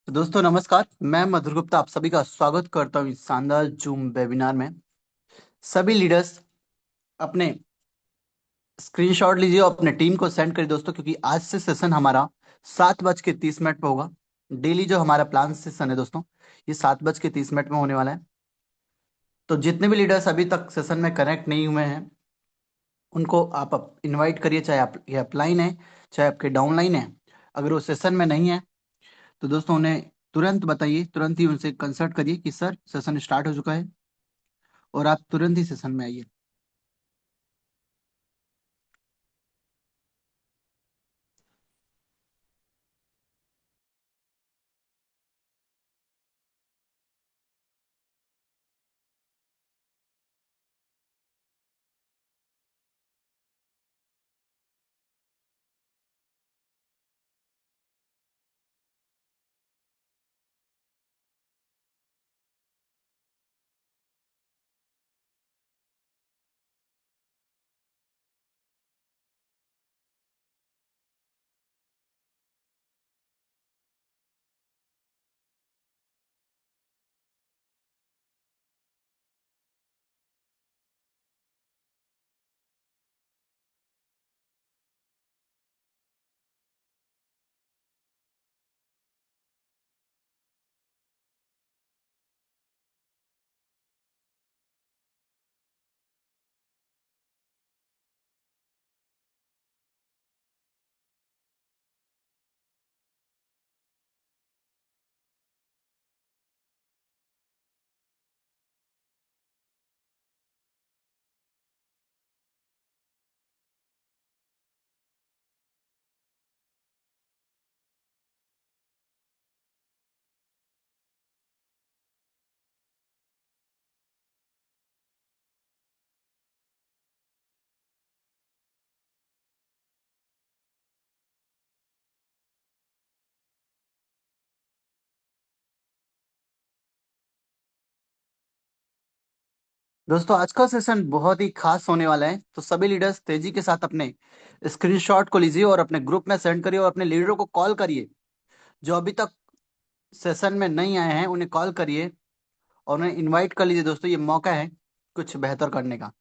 तो दोस्तों नमस्कार। मैं मधुर गुप्ता आप सभी का स्वागत करता हूँ इस शानदार जूम वेबिनार में। सभी लीडर्स अपने स्क्रीनशॉट लीजिए और अपने टीम को सेंड करिए दोस्तों, क्योंकि आज से सेशन हमारा 7:30 पे होगा। डेली जो हमारा प्लान सेशन है दोस्तों, ये 7:30 में होने वाला है। तो जितने भी लीडर्स अभी तक सेशन में कनेक्ट नहीं हुए हैं, उनको आप इनवाइट करिए, चाहे आप ये अपलाइन है चाहे आपके डाउनलाइन है। अगर वो सेशन में नहीं है तो दोस्तों उन्हें तुरंत बताइए, तुरंत ही उनसे कंसल्ट करिए कि सर सेशन स्टार्ट हो चुका है और आप तुरंत ही सेशन में आइए। दोस्तों आज का सेशन बहुत ही खास होने वाला है, तो सभी लीडर्स तेजी के साथ अपने स्क्रीनशॉट को लीजिए और अपने ग्रुप में सेंड करिए और अपने लीडरों को कॉल करिए। जो अभी तक सेशन में नहीं आए हैं उन्हें कॉल करिए और उन्हें इनवाइट कर लीजिए दोस्तों, ये मौका है कुछ बेहतर करने का।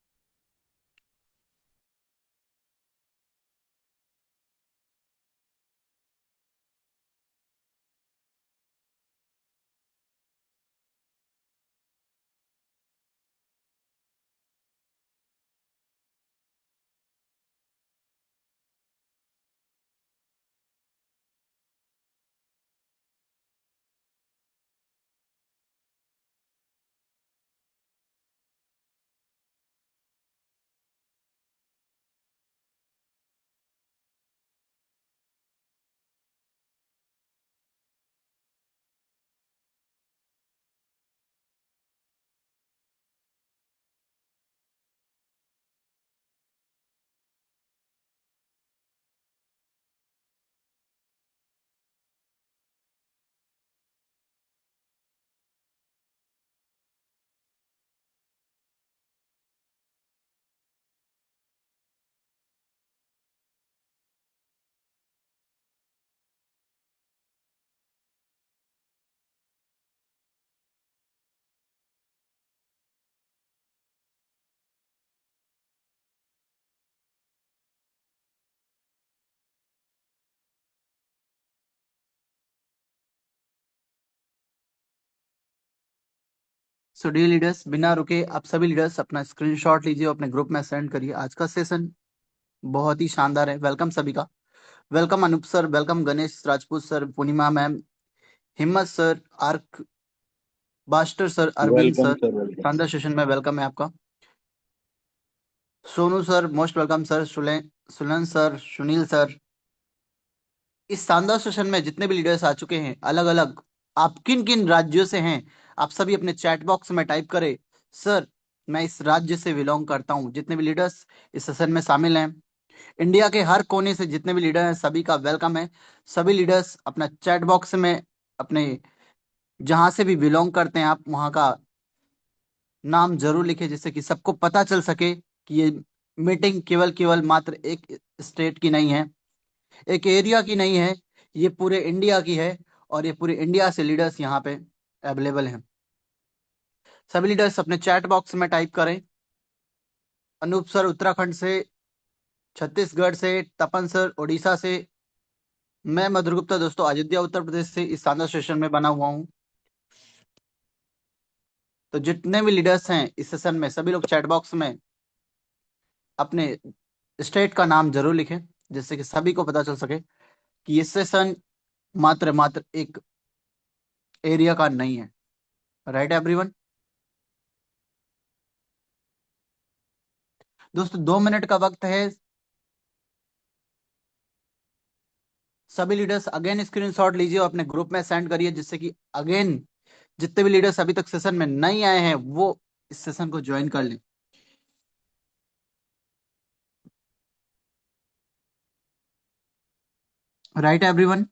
सो डियर लीडर्स, बिना रुके आप सभी लीडर्स अपना स्क्रीनशॉट लीजिए और अपने ग्रुप में सेंड करिए। आज का सेशन बहुत ही शानदार है। वेलकम सभी का। Welcome Anoop sir, welcome Ganesh Rajput sir, Purnima ma'am, Himmat sir, आर्क बास्टर sir, Arvind welcome sir. Sir, welcome. शानदार सेशन में वेलकम है आपका। Sonu sir most welcome sir, सुलन सर, सुनील सर। इस शानदार सेशन में जितने भी लीडर्स आ चुके हैं अलग अलग, आप किन किन राज्यों से हैं आप सभी अपने चैट बॉक्स में टाइप करें, सर मैं इस राज्य से बिलोंग करता हूं। जितने भी लीडर्स इस सेशन में शामिल हैं, इंडिया के हर कोने से जितने भी लीडर हैं, सभी का वेलकम है। सभी लीडर्स अपना चैट बॉक्स में अपने जहां से भी बिलोंग करते हैं आप वहां का नाम जरूर लिखें, जिससे कि सबको पता चल सके कि ये मीटिंग केवल केवल मात्र एक स्टेट की नहीं है, एक एरिया की नहीं है, ये पूरे इंडिया की है। और ये पूरी इंडिया से लीडर्स यहाँ पे अवेलेबल हैं। सभी लीडर्स अपने चैट बॉक्स में टाइप करें। अनूप सर उत्तराखंड से, छत्तीसगढ़ से, तपन सर उड़ीसा से, मैं मधुर गुप्ता दोस्तों अयोध्या उत्तर प्रदेश से इस शानदार सेशन में बना हुआ हूँ। तो जितने भी लीडर्स हैं इस सेशन में, सभी लोग चैट बॉक्स में अपने स्टेट का नाम जरूर लिखें, जिससे कि सभी को पता चल सके कि ये सेशन मात्र मात्र एक एरिया का नहीं है। Right everyone. दोस्तों 2 मिनट का वक्त है। सभी लीडर्स अगेन स्क्रीनशॉट लीजिए और अपने ग्रुप में सेंड करिए, जिससे कि अगेन जितने भी लीडर्स अभी तक सेशन में नहीं आए हैं वो इस सेशन को ज्वाइन कर लें। Right everyone.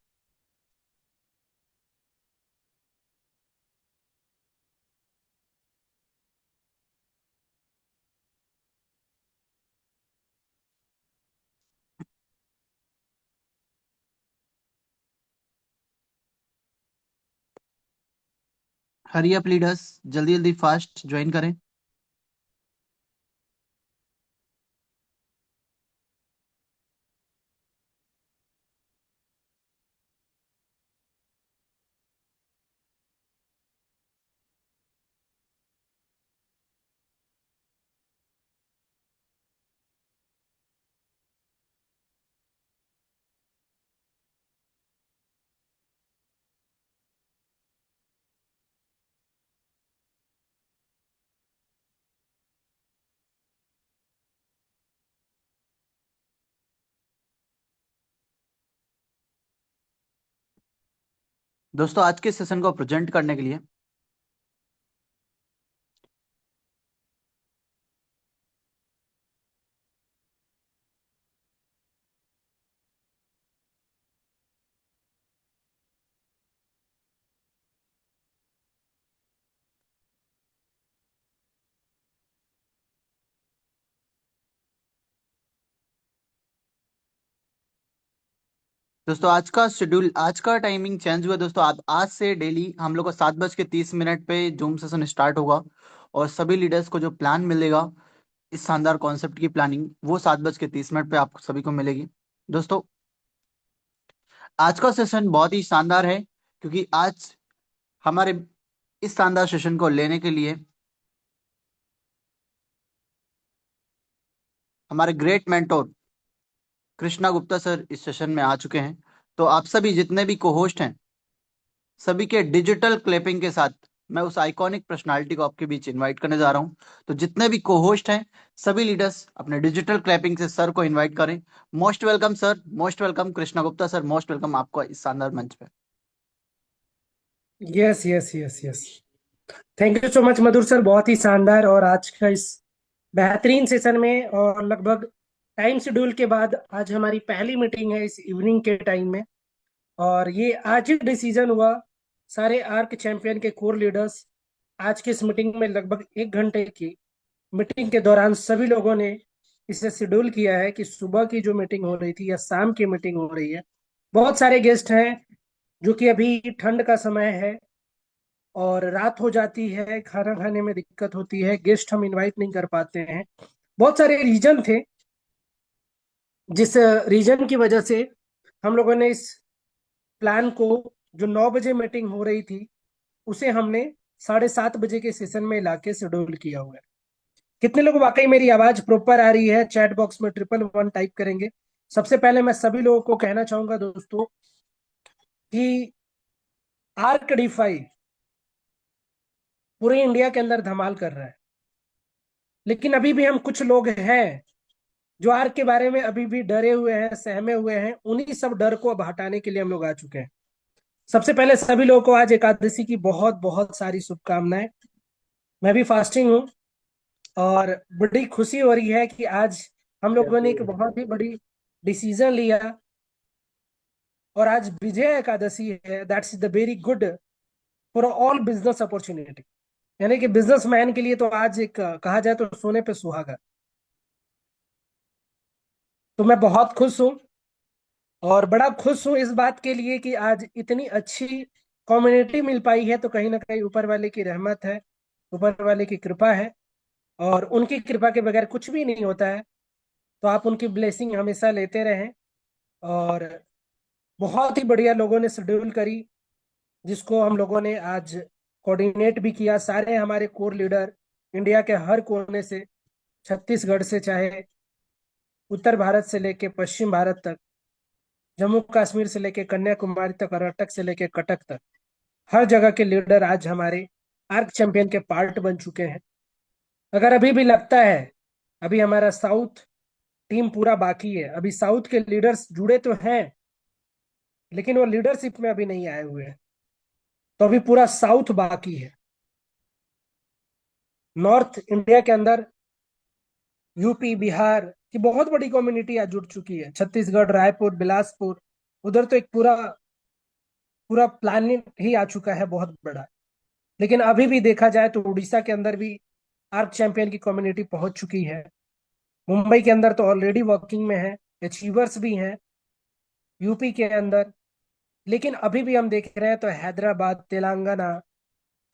Hurry up leaders, जल्दी जल्दी फास्ट ज्वाइन करें। दोस्तों आज के सेशन को प्रेजेंट करने के लिए दोस्तों आज का शेड्यूल, आज का टाइमिंग चेंज हुआ दोस्तों। आज से डेली हम लोग को 7:30 पे जूम सेशन स्टार्ट होगा। और सभी लीडर्स को जो प्लान मिलेगा, इस शानदार कॉन्सेप्ट की प्लानिंग, वो 7:30 पे आप सभी को मिलेगी। दोस्तों आज का सेशन बहुत ही शानदार है, क्योंकि आज हमारे इस शानदार सेशन को लेने के लिए हमारे great mentor Krishna Gupta sir इस सेशन में आ चुके हैं। तो आप सभी जितने भी को होस्ट हैं, सभी के डिजिटल क्लैपिंग के साथ मैं उस आइकॉनिक पर्सनालिटी को आपके बीच इनवाइट करने जा रहा हूं। तो जितने भी को होस्ट हैं, सभी लीडर्स अपने डिजिटल क्लैपिंग से सर को इनवाइट करें। Most welcome sir, most welcome Krishna Gupta sir, most welcome आपको इस शानदार मंच पे। Yes yes yes yes. Thank you so much Madhur sir, बहुत ही शानदार। और आज का इस बेहतरीन सेशन में और लगभग टाइम शेड्यूल के बाद आज हमारी पहली मीटिंग है इस इवनिंग के टाइम में। और ये आज ही डिसीजन हुआ, सारे आर्क चैंपियन के कोर लीडर्स आज की इस मीटिंग में लगभग 1 घंटे की मीटिंग के दौरान सभी लोगों ने इसे शेड्यूल किया है कि सुबह की जो मीटिंग हो रही थी या शाम की मीटिंग हो रही है। बहुत सारे गेस्ट हैं, जो कि अभी ठंड का समय है और रात हो जाती है, खाना खाने में दिक्कत होती है, गेस्ट हम इनवाइट नहीं कर पाते हैं। बहुत सारे रीजन थे, जिस रीजन की वजह से हम लोगों ने इस प्लान को, जो 9 बजे मीटिंग हो रही थी, उसे हमने 7:30 बजे के सेशन में लाके शेड्यूल किया हुआ है। कितने लोग वाकई मेरी आवाज प्रॉपर आ रही है? चैट बॉक्स में 111 टाइप करेंगे। सबसे पहले मैं सभी लोगों को कहना चाहूंगा दोस्तों कि आर्क डिफाई पूरे इंडिया के अंदर धमाल कर रहा है, लेकिन अभी भी हम कुछ लोग हैं जो आर्क के बारे में अभी भी डरे हुए हैं, सहमे हुए हैं। उन्हीं सब डर को अब हटाने के लिए हम लोग आ चुके हैं। सबसे पहले सभी लोगों को आज एकादशी की बहुत बहुत सारी शुभकामनाएं। मैं भी फास्टिंग हूँ और बड़ी खुशी हो रही है कि आज हम लोगों ने एक बहुत ही बड़ी डिसीजन लिया। और आज विजय एकादशी है। That's the very good for all business opportunity. यानी कि बिजनेसमैन के लिए तो आज एक कहा जाए तो सोने पे सुहागा। तो मैं बहुत खुश हूँ और बड़ा खुश हूँ इस बात के लिए कि आज इतनी अच्छी कम्युनिटी मिल पाई है, तो कहीं ना कहीं ऊपर वाले की रहमत है, ऊपर वाले की कृपा है। और उनकी कृपा के बगैर कुछ भी नहीं होता है। तो आप उनकी ब्लेसिंग हमेशा लेते रहें। और बहुत ही बढ़िया लोगों ने शेड्यूल करी, जिसको हम लोगों ने आज कोऑर्डिनेट भी किया। सारे हमारे कोर लीडर इंडिया के हर कोने से, छत्तीसगढ़ से चाहे उत्तर भारत से लेके पश्चिम भारत तक, जम्मू कश्मीर से लेके कन्याकुमारी तक, कर्नाटक से लेके कटक तक, हर जगह के लीडर आज हमारे आर्क चैंपियन के पार्ट बन चुके हैं। अगर अभी भी लगता है अभी हमारा साउथ टीम पूरा बाकी है, अभी साउथ के लीडर्स जुड़े तो हैं लेकिन वो लीडरशिप में अभी नहीं आए हुए हैं, तो अभी पूरा साउथ बाकी है। नॉर्थ इंडिया के अंदर यूपी बिहार की बहुत बड़ी कम्युनिटी आज जुड़ चुकी है, छत्तीसगढ़, रायपुर, बिलासपुर, उधर तो एक पूरा पूरा प्लानिंग ही आ चुका है बहुत बड़ा। लेकिन अभी भी देखा जाए तो उड़ीसा के अंदर भी आर्क चैंपियन की कम्युनिटी पहुंच चुकी है। मुंबई के अंदर तो ऑलरेडी वर्किंग में है, अचीवर्स भी हैं यूपी के अंदर। लेकिन अभी भी हम देख रहे हैं तो हैदराबाद, तेलंगाना,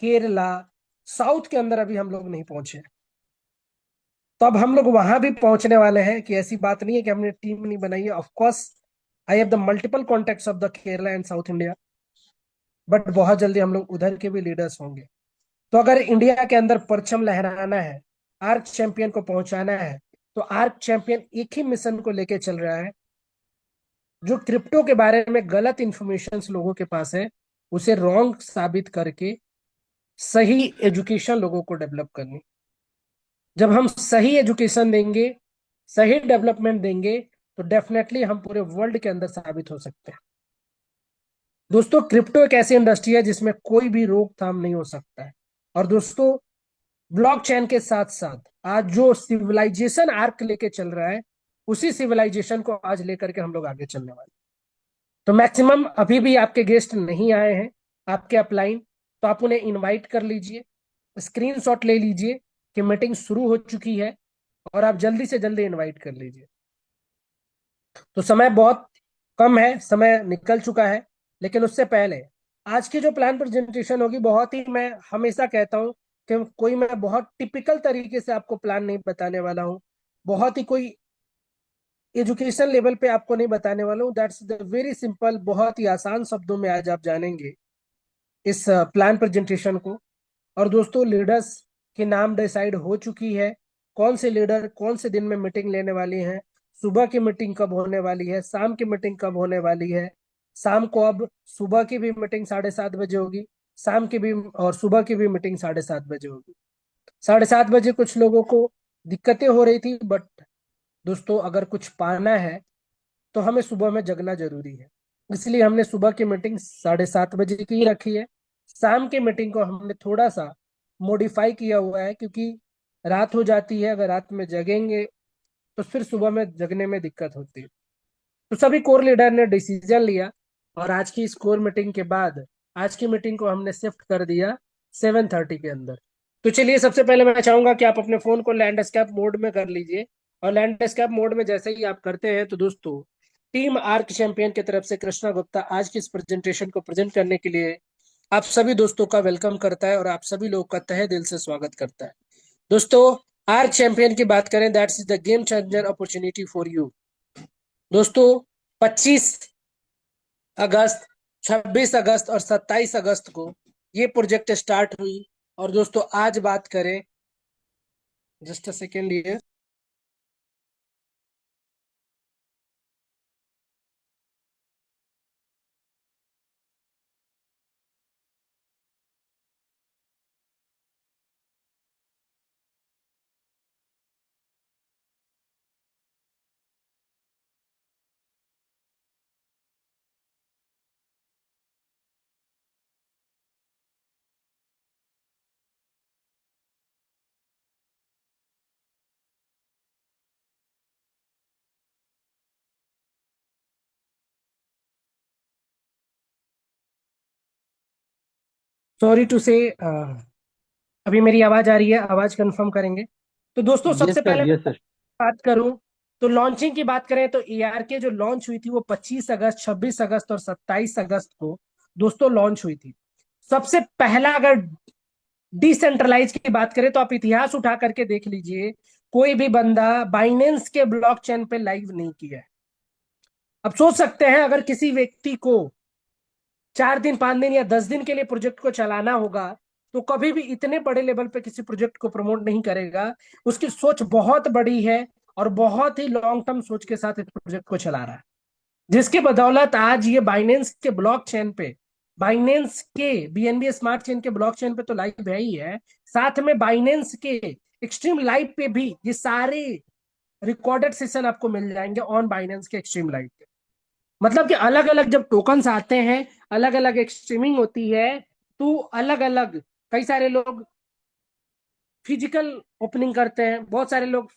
केरला, साउथ के अंदर अभी हम लोग नहीं पहुंचे। तो अब हम लोग वहां भी पहुंचने वाले हैं, कि ऐसी बात नहीं है कि हमने टीम नहीं बनाई है। Of course I have the multiple contacts of the Kerala and south India, but बहुत जल्दी हम लोग उधर के भी लीडर्स होंगे। तो अगर इंडिया के अंदर परचम लहराना है, आर्क चैंपियन को पहुंचाना है, तो आर्क चैंपियन एक ही मिशन को लेके चल रहा है। जो क्रिप्टो के बारे में गलत इंफॉर्मेशन लोगों के पास है, उसे रॉन्ग साबित करके सही एजुकेशन लोगों को डेवलप करनी। जब हम सही एजुकेशन देंगे, सही डेवलपमेंट देंगे, तो डेफिनेटली हम पूरे वर्ल्ड के अंदर साबित हो सकते हैं। दोस्तों, क्रिप्टो एक ऐसी इंडस्ट्री है जिसमें कोई भी रोकथाम नहीं हो सकता है। और दोस्तों, ब्लॉकचेन के साथ साथ आज जो सिविलाइजेशन आर्क लेके चल रहा है, उसी सिविलाइजेशन को आज लेकर के हम लोग आगे चलने वाले। तो मैक्सिमम अभी भी आपके गेस्ट नहीं आए हैं, आपके अपलाइन, तो आप उन्हें इनवाइट कर लीजिए, स्क्रीनशॉट ले लीजिए कि मीटिंग शुरू हो चुकी है, और आप जल्दी से जल्दी इनवाइट कर लीजिए। तो समय बहुत कम है, समय निकल चुका है। लेकिन उससे पहले आज की जो प्लान प्रेजेंटेशन होगी, बहुत ही, मैं हमेशा कहता हूँ कि कोई मैं बहुत टिपिकल तरीके से आपको प्लान नहीं बताने वाला हूँ, बहुत ही कोई एजुकेशन लेवल पे आपको नहीं बताने वाला हूँ। दैट्स द वेरी सिंपल, बहुत ही आसान शब्दों में आज आप जानेंगे इस प्लान प्रेजेंटेशन को। और दोस्तों, लीडर्स के नाम डिसाइड हो चुकी है, कौन से लीडर कौन से दिन में मीटिंग लेने वाली हैं, सुबह की मीटिंग कब होने वाली है, शाम की मीटिंग कब होने वाली है। शाम को अब सुबह की भी मीटिंग 7:30 बजे होगी, शाम की भी और सुबह की भी मीटिंग 7:30 बजे होगी। 7:30 बजे कुछ लोगों को दिक्कतें हो रही थी, बट दोस्तों, अगर कुछ पाना है तो हमें सुबह में जगना जरूरी है। इसलिए हमने सुबह की मीटिंग 7:30 बजे की ही रखी है। शाम की मीटिंग को हमने थोड़ा सा मॉडिफाई किया हुआ है, क्योंकि रात हो जाती है, अगर रात में जगेंगे तो फिर सुबह में जगने में दिक्कत होती है। तो सभी कोर लीडर ने डिसीजन लिया, और आज की इस कोर मीटिंग के बाद आज की मीटिंग को हमने शिफ्ट कर दिया 7:30 के अंदर। तो चलिए, सबसे पहले मैं चाहूंगा कि आप अपने फोन को लैंडस्केप मोड में कर लीजिए। और लैंडस्केप मोड में जैसे ही आप करते हैं, तो दोस्तों, टीम आर्क चैंपियन की तरफ से कृष्णा गुप्ता आज की इस प्रेजेंटेशन को प्रेजेंट करने के लिए आप सभी दोस्तों का वेलकम करता है, और आप सभी लोगों का तहे दिल से स्वागत करता है। दोस्तों, आर्क चैंपियन की बात करें, that's the game changer opportunity for you. दोस्तों, 25 अगस्त, 26 अगस्त और 27 अगस्त को ये प्रोजेक्ट स्टार्ट हुई। और दोस्तों, आज बात करें, जस्ट अ सेकेंड ये, सॉरी टू से, अभी मेरी आवाज आ रही है, आवाज कंफर्म करेंगे। तो दोस्तों, यस सबसे सर, पहले मैं यस सर। बात करूं तो लॉन्चिंग की बात करें तो ARK जो लॉन्च हुई थी वो 25 अगस्त, 26 अगस्त और 27 अगस्त को दोस्तों लॉन्च हुई थी। सबसे पहला अगर डिसेंट्रलाइज की बात करें तो आप इतिहास उठा करके देख लीजिए, कोई भी बंदा बाइनेंस के ब्लॉकचेन पे लाइव नहीं किया है। अब सोच सकते हैं अगर किसी व्यक्ति को 4 दिन, 5 दिन या 10 दिन के लिए प्रोजेक्ट को चलाना होगा तो कभी भी इतने बड़े लेवल पे किसी प्रोजेक्ट को प्रमोट नहीं करेगा। उसकी सोच बहुत बड़ी है और बहुत ही लॉन्ग टर्म सोच के साथ इस प्रोजेक्ट को चला रहा है, जिसके बदौलत आज ये बाइनेंस के ब्लॉकचेन पे, बाइनेंस के BNB स्मार्ट चेन के ब्लॉकचेन पे तो लाइव है ही है, साथ में बाइनेंस के एक्सट्रीम लाइव पे भी ये सारे रिकॉर्डेड सेशन आपको मिल जाएंगे ऑन बाइनेंस के एक्सट्रीम लाइव पे। मतलब कि अलग अलग जब टोकन्स आते हैं, अलग अलग एक स्ट्रीमिंग होती है, तो अलग अलग कई सारे लोग फिजिकल ओपनिंग करते हैं, बहुत सारे लोग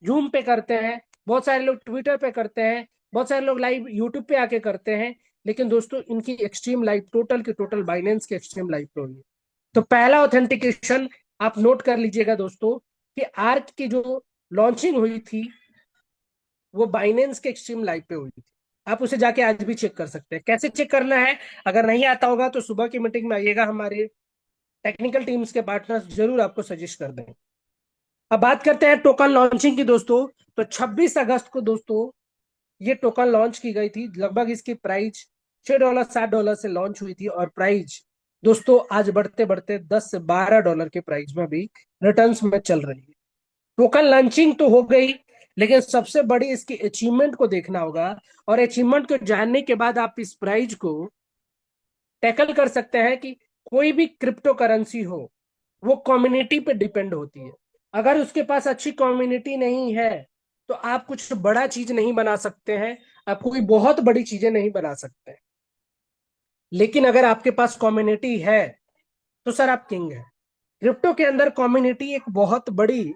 जूम पे करते हैं, बहुत सारे लोग ट्विटर पे करते हैं, बहुत सारे लोग लाइव यूट्यूब पे आके करते हैं। लेकिन दोस्तों इनकी एक्सट्रीम लाइव टोटल की टोटल बाइनेंस की एक्सट्रीम लाइव पे हुई है। तो पहला ऑथेंटिकेशन आप नोट कर लीजिएगा दोस्तों कि आर्क की जो लॉन्चिंग हुई थी वो बाइनेंस के एक्सट्रीम लाइव पे हुई थी। आप उसे जाके आज भी चेक कर सकते हैं। कैसे चेक करना है, अगर नहीं आता होगा तो सुबह की मीटिंग में आइएगा, हमारे टेक्निकल टीम्स के पार्टनर्स जरूर आपको सजेस्ट कर देंगे। अब बात करते हैं टोकन लॉन्चिंग की दोस्तों। तो 26 अगस्त को दोस्तों ये टोकन लॉन्च की गई थी। लगभग इसकी प्राइस $6 $7 से लॉन्च हुई थी और प्राइस दोस्तों आज बढ़ते बढ़ते 10 से $12 के प्राइस में भी रिटर्न्स में चल रही है। टोकन लॉन्चिंग तो हो गई, लेकिन सबसे बड़ी इसकी अचीवमेंट को देखना होगा, और अचीवमेंट को जानने के बाद आप इस प्राइज को टैकल कर सकते हैं कि कोई भी क्रिप्टो करेंसी हो वो कम्युनिटी पे डिपेंड होती है। अगर उसके पास अच्छी कम्युनिटी नहीं है तो आप कुछ बड़ा चीज नहीं बना सकते हैं, आप कोई बहुत बड़ी चीजें नहीं बना सकते हैं। लेकिन अगर आपके पास कम्युनिटी है तो सर आप किंग है। क्रिप्टो के अंदर कम्युनिटी एक बहुत बड़ी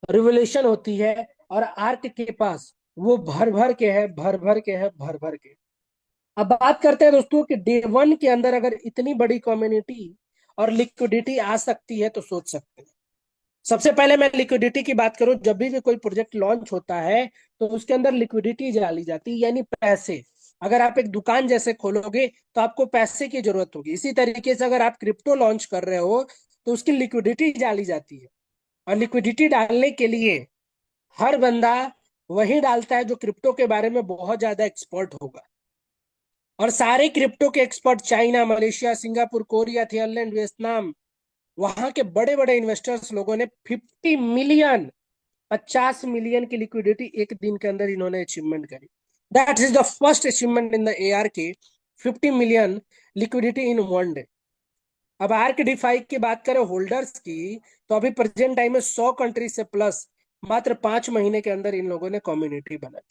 रिवोल्यूशन होती है, और आर्क के पास वो भर भर के है, भर भर के है, भर भर के। अब बात करते हैं दोस्तों कि डे 1 के अंदर अगर इतनी बड़ी कम्युनिटी और लिक्विडिटी आ सकती है तो सोच सकते हैं। सबसे पहले मैं लिक्विडिटी की बात करूं, जब भी कोई प्रोजेक्ट लॉन्च होता है तो उसके अंदर लिक्विडिटी डाली जाती है, यानी पैसे। अगर आप एक दुकान जैसे खोलोगे तो आपको पैसे की जरूरत होगी। इसी तरीके से अगर आप क्रिप्टो लॉन्च कर रहे हो तो उसकी लिक्विडिटी डाली जाती है, और लिक्विडिटी डालने के लिए हर बंदा वही डालता है जो क्रिप्टो के बारे में बहुत ज्यादा एक्सपर्ट होगा। और सारे क्रिप्टो के expert China, Malaysia, Singapore, Korea, Thailand, Vietnam, वहां के बड़े बड़े इन्वेस्टर्स लोगों ने 50 मिलियन, 50 मिलियन की लिक्विडिटी एक दिन के अंदर इन्होंने अचीवमेंट करी। That is the first achievement in the ARK, 50 million liquidity in 1 day. अब आर्क डिफाई की बात करें होल्डर्स की, तो अभी प्रेजेंट टाइम में 100 कंट्री से प्लस मात्र 5 महीने के अंदर इन लोगों ने कम्युनिटी बनाई।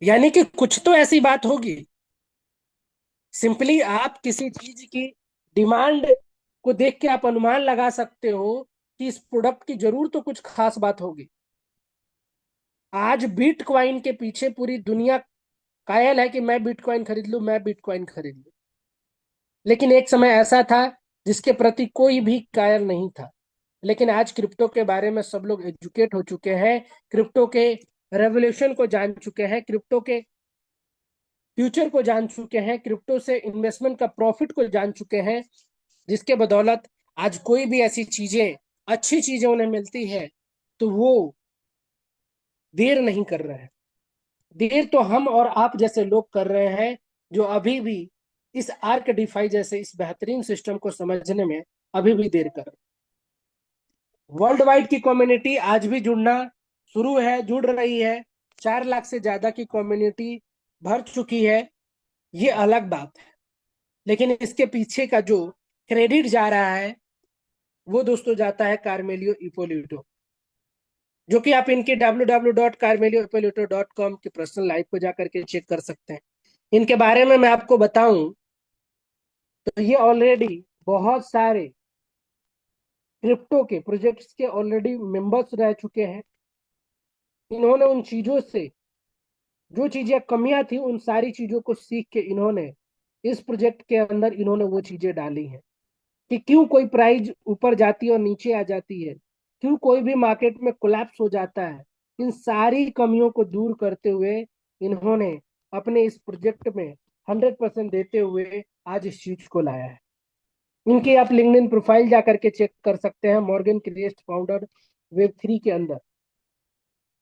यानी कि कुछ तो ऐसी बात होगी। सिंपली आप किसी चीज की डिमांड को देख के आप अनुमान लगा सकते हो कि इस प्रोडक्ट की जरूर तो कुछ खास बात होगी। आज बिटकॉइन के पीछे पूरी दुनिया कायल है कि मैं बिटकॉइन खरीद लूं, मैं बिटकॉइन खरीद लूं। लेकिन एक समय ऐसा था जिसके प्रति कोई भी कायल नहीं था। लेकिन आज क्रिप्टो के बारे में सब लोग एजुकेट हो चुके हैं, क्रिप्टो के रेवोल्यूशन को जान चुके हैं, क्रिप्टो के फ्यूचर को जान चुके हैं, क्रिप्टो से इन्वेस्टमेंट का प्रॉफिट को जान चुके हैं, जिसके बदौलत आज कोई भी ऐसी चीजें, अच्छी चीजें उन्हें मिलती है तो वो देर नहीं कर रहे हैं। देर तो हम और आप जैसे लोग कर रहे हैं जो अभी भी इस आर्क डिफाई जैसे इस बेहतरीन सिस्टम को समझने में अभी भी देर कर रहे हैं। वर्ल्ड वाइड की कम्युनिटी आज भी जुड़ना शुरू है, जुड़ रही है। 4 लाख से ज्यादा की कम्युनिटी भर चुकी है, ये अलग बात है। लेकिन इसके पीछे का जो क्रेडिट जा रहा है वो दोस्तों जाता है कार्मेलियो इपोलिटो, जो कि आप इनके www.carmelioippolito.com की पर्सनल लाइफ को जाकर के चेक कर सकते हैं। इनके बारे में मैं आपको बताऊं तो ये ऑलरेडी बहुत सारे क्रिप्टो के प्रोजेक्ट्स के ऑलरेडी मेंबर्स रह चुके हैं। इन्होंने उन चीजों से, जो चीजें कमियां थी उन सारी चीजों को सीख के इन्होंने इस प्रोजेक्ट के अंदर इन्होंने वो चीजें डाली हैं कि क्यों कोई प्राइस ऊपर जाती है और नीचे आ जाती है, क्यों कोई भी मार्केट में कोलैप्स हो जाता है, इन सारी कमियों को दूर करते हुए इन्होंने अपने इस प्रोजेक्ट में 100% देते हुए आज इस चीज को लाया है। इनकी आप लिंक्डइन प्रोफाइल जा करके चेक कर सकते हैं, मॉर्गन क्रिएस्ट फाउंडर वेब 3 के अंदर।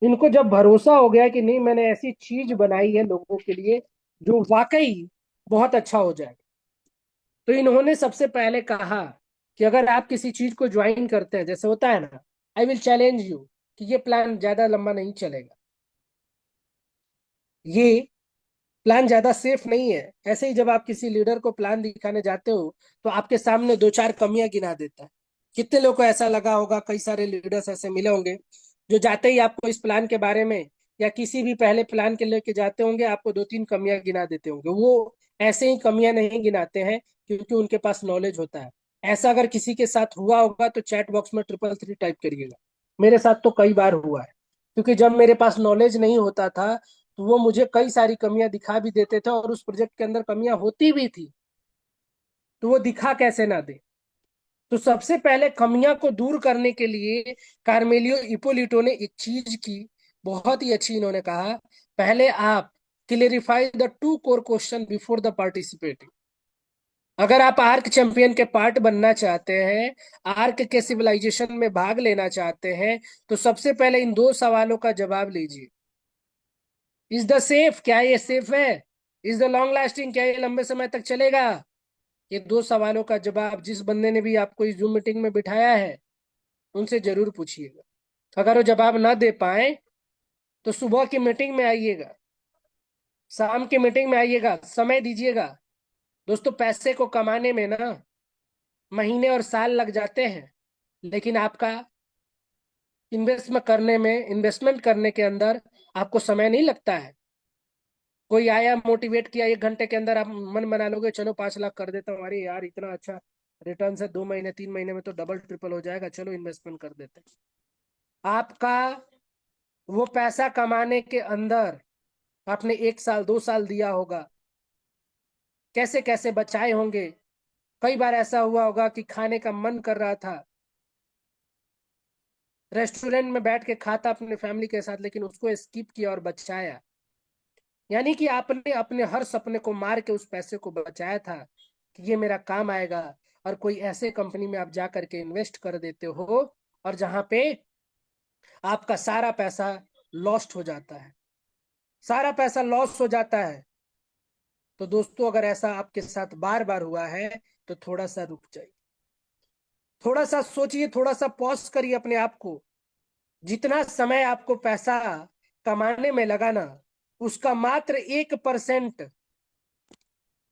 इनको जब भरोसा हो गया कि नहीं, मैंने ऐसी चीज बनाई है लोगों के लिए जो वाकई बहुत अच्छा हो जाए, तो इन्होंने सबसे पहले कहा कि अगर आप किसी चीज को ज्वाइन करते हैं, जैसे होता है ना, आई विल चैलेंज यू, कि ये प्लान ज्यादा लंबा नहीं चलेगा, ये प्लान ज्यादा सेफ नहीं है। ऐसे ही जब आप किसी लीडर को प्लान दिखाने जाते हो तो आपके सामने दो चार कमियां गिना देता है। कितने लोगों को ऐसा लगा होगा, कई सारे लीडर्स ऐसे मिले होंगे जो जाते ही आपको इस प्लान के बारे में या किसी भी पहले प्लान के लेके जाते होंगे, आपको दो तीन कमियां गिना देते होंगे। वो ऐसे ही कमियां नहीं गिनाते हैं, क्योंकि उनके पास नॉलेज होता है। ऐसा अगर किसी के साथ हुआ होगा तो चैट बॉक्स में 333 टाइप करिएगा। मेरे साथ तो कई बार हुआ है, क्योंकि जब मेरे पास नॉलेज नहीं होता था तो वो मुझे कई सारी कमियां दिखा भी देते थे, और उस प्रोजेक्ट के अंदर कमियां होती भी थी तो वो दिखा कैसे ना दे। तो सबसे पहले कमियां को दूर करने के लिए कार्मेलियो इपोलिटो ने एक चीज की, बहुत ही अच्छी इन्होंने कहा, पहले आप clarify the two core question before the participating. अगर आप आर्क चैंपियन के पार्ट बनना चाहते हैं, आर्क के सिविलाइजेशन में भाग लेना चाहते हैं, तो सबसे पहले इन दो सवालों का जवाब लीजिए। इज द सेफ, क्या ये सेफ है? इज द लॉन्ग लास्टिंग, क्या ये लंबे समय तक चलेगा? ये दो सवालों का जवाब जिस बंदे ने भी आपको इस जूम मीटिंग में बिठाया है उनसे जरूर पूछिएगा। अगर वो जवाब ना दे पाए तो सुबह की मीटिंग में आइएगा, शाम की मीटिंग में आइएगा, समय दीजिएगा। दोस्तों, पैसे को कमाने में ना महीने और साल लग जाते हैं, लेकिन आपका इन्वेस्टमेंट करने के अंदर आपको समय नहीं लगता है। कोई आया, मोटिवेट किया, 1 घंटे के अंदर आप मन बना लोगे, चलो 5 लाख कर देता हूँ, अरे यार इतना अच्छा रिटर्न है, 2 महीने 3 महीने में तो डबल ट्रिपल हो जाएगा, चलो इन्वेस्टमेंट कर देते हैं। आपका वो पैसा कमाने के अंदर आपने 1 साल 2 साल दिया होगा, कैसे कैसे बचाए होंगे। कई बार ऐसा हुआ होगा कि खाने का मन कर रहा था, रेस्टोरेंट में बैठ के खाता अपने फैमिली के साथ, लेकिन उसको स्किप किया और बचाया। यानी कि आपने अपने हर सपने को मार के उस पैसे को बचाया था कि ये मेरा काम आएगा। और कोई ऐसे कंपनी में आप जा करके इन्वेस्ट कर देते हो और जहां पे आपका सारा पैसा लॉस्ट हो जाता है, सारा पैसा लॉस हो जाता है। तो दोस्तों, अगर ऐसा आपके साथ बार बार हुआ है तो थोड़ा सा रुक जाइए, थोड़ा सा सोचिए, थोड़ा सा पॉज करिए अपने आप को। जितना समय आपको पैसा कमाने में लगा ना, उसका मात्र 1%,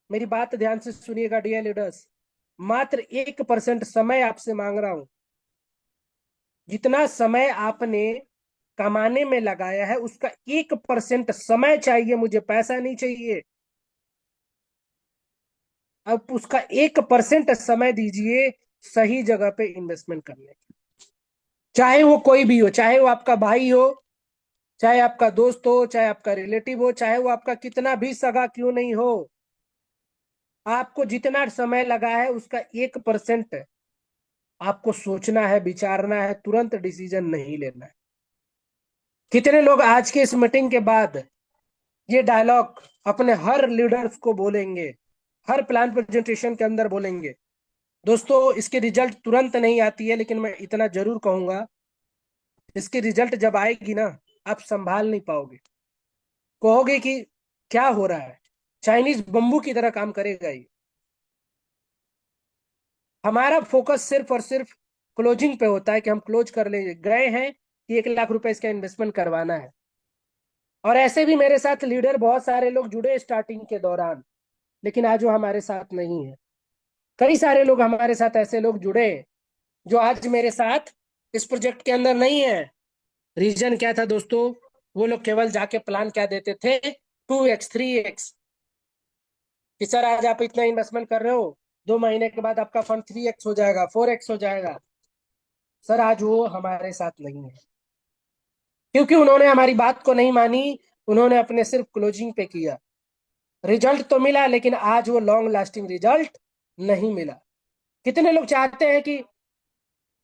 मेरी बात ध्यान से सुनिएगा डियर लीडर्स, मात्र 1% समय आपसे मांग रहा हूं। जितना समय आपने कमाने में लगाया है उसका 1% समय चाहिए मुझे, पैसा नहीं चाहिए। अब उसका 1% समय दीजिए सही जगह पे इन्वेस्टमेंट करने की। चाहे वो कोई भी हो, चाहे वो आपका भाई हो, चाहे आपका दोस्त हो, चाहे आपका रिलेटिव हो, चाहे वो आपका कितना भी सगा क्यों नहीं हो, आपको जितना समय लगा है उसका 1% आपको सोचना है, विचारना है, तुरंत डिसीजन नहीं लेना है। कितने लोग आज के इस मीटिंग के बाद ये डायलॉग अपने हर लीडर्स को बोलेंगे, हर प्लान प्रेजेंटेशन के अंदर बोलेंगे? दोस्तों, इसकी रिजल्ट तुरंत नहीं आती है, लेकिन मैं इतना जरूर कहूंगा, इसकी रिजल्ट जब आएगी ना, आप संभाल नहीं पाओगे, कहोगे कि क्या हो रहा है, चाइनीज बम्बू की तरह काम करेगा ये। हमारा फोकस सिर्फ और सिर्फ क्लोजिंग पे होता है कि हम क्लोज कर ले गए हैं कि 1 लाख रुपए इसका इन्वेस्टमेंट करवाना है। और ऐसे भी मेरे साथ लीडर बहुत सारे लोग जुड़े स्टार्टिंग के दौरान, लेकिन आज वो हमारे साथ नहीं है। कई सारे लोग हमारे साथ, ऐसे लोग जुड़े जो आज मेरे साथ इस प्रोजेक्ट के अंदर नहीं है। रीजन क्या था दोस्तों? वो लोग केवल जाके प्लान क्या देते थे, 2x 3x, कि सर आज आप इतना इन्वेस्टमेंट कर रहे हो, 2 महीने के बाद आपका फंड 3x हो जाएगा, 4x हो जाएगा। सर आज वो हमारे साथ नहीं है, क्योंकि उन्होंने हमारी बात को नहीं मानी, उन्होंने अपने सिर्फ क्लोजिंग पे किया। रिजल्ट तो मिला, लेकिन आज वो लॉन्ग लास्टिंग रिजल्ट नहीं मिला। कितने लोग चाहते हैं कि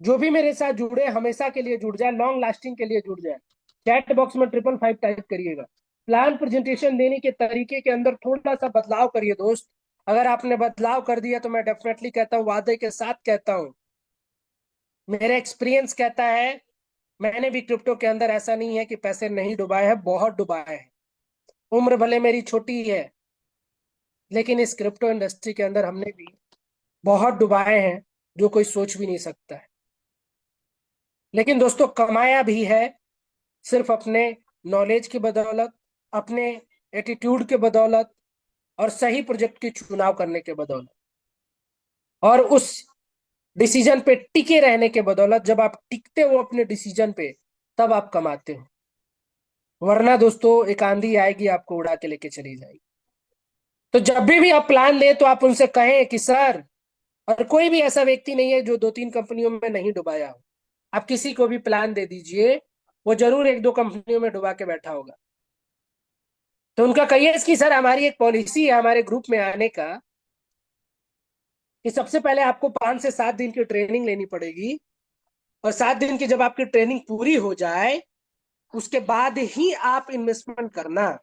जो भी मेरे साथ जुड़े हमेशा के लिए जुड़ जाए, लॉन्ग लास्टिंग के लिए जुड़ जाए? चैट बॉक्स में 555 टाइप करिएगा। प्लान प्रेजेंटेशन देने के तरीके के अंदर थोड़ा सा बदलाव करिए दोस्त। अगर आपने बदलाव कर दिया तो मैं डेफिनेटली कहता हूँ, वादे के साथ कहता हूँ, मेरा एक्सपीरियंस कहता है, मैंने भी क्रिप्टो के अंदर ऐसा नहीं है कि पैसे नहीं डुबाए हैं, बहुत डुबाए हैं। उम्र भले मेरी छोटी है, लेकिन इस क्रिप्टो इंडस्ट्री के अंदर हमने भी बहुत डुबाए हैं, जो कोई सोच भी नहीं सकता है। लेकिन दोस्तों कमाया भी है सिर्फ अपने नॉलेज की बदौलत, अपने एटीट्यूड के बदौलत, और सही प्रोजेक्ट की चुनाव करने के बदौलत, और उस डिसीजन पे टिके रहने के बदौलत। जब आप टिकते हो अपने डिसीजन पे, तब आप कमाते हो। वरना दोस्तों एक आंधी आएगी, आपको उड़ा के लेके चली जाएगी। तो जब भी आप प्लान लें तो आप उनसे कहें कि सर, और कोई भी ऐसा व्यक्ति नहीं है जो 2-3 कंपनियों में नहीं डुबाया हो। आप किसी को भी प्लान दे दीजिए, वो जरूर 1-2 कंपनियों में डुबा के बैठा होगा। तो उनका कहिए कि सर, हमारी एक पॉलिसी है हमारे ग्रुप में आने का, कि सबसे पहले आपको 5 से 7 दिन की ट्रेनिंग लेनी पड़ेगी, और 7 दिन की जब आपकी ट्रेनिंग पूरी हो जाए, उसके बाद ही आप इन्वेस्टमेंट करना।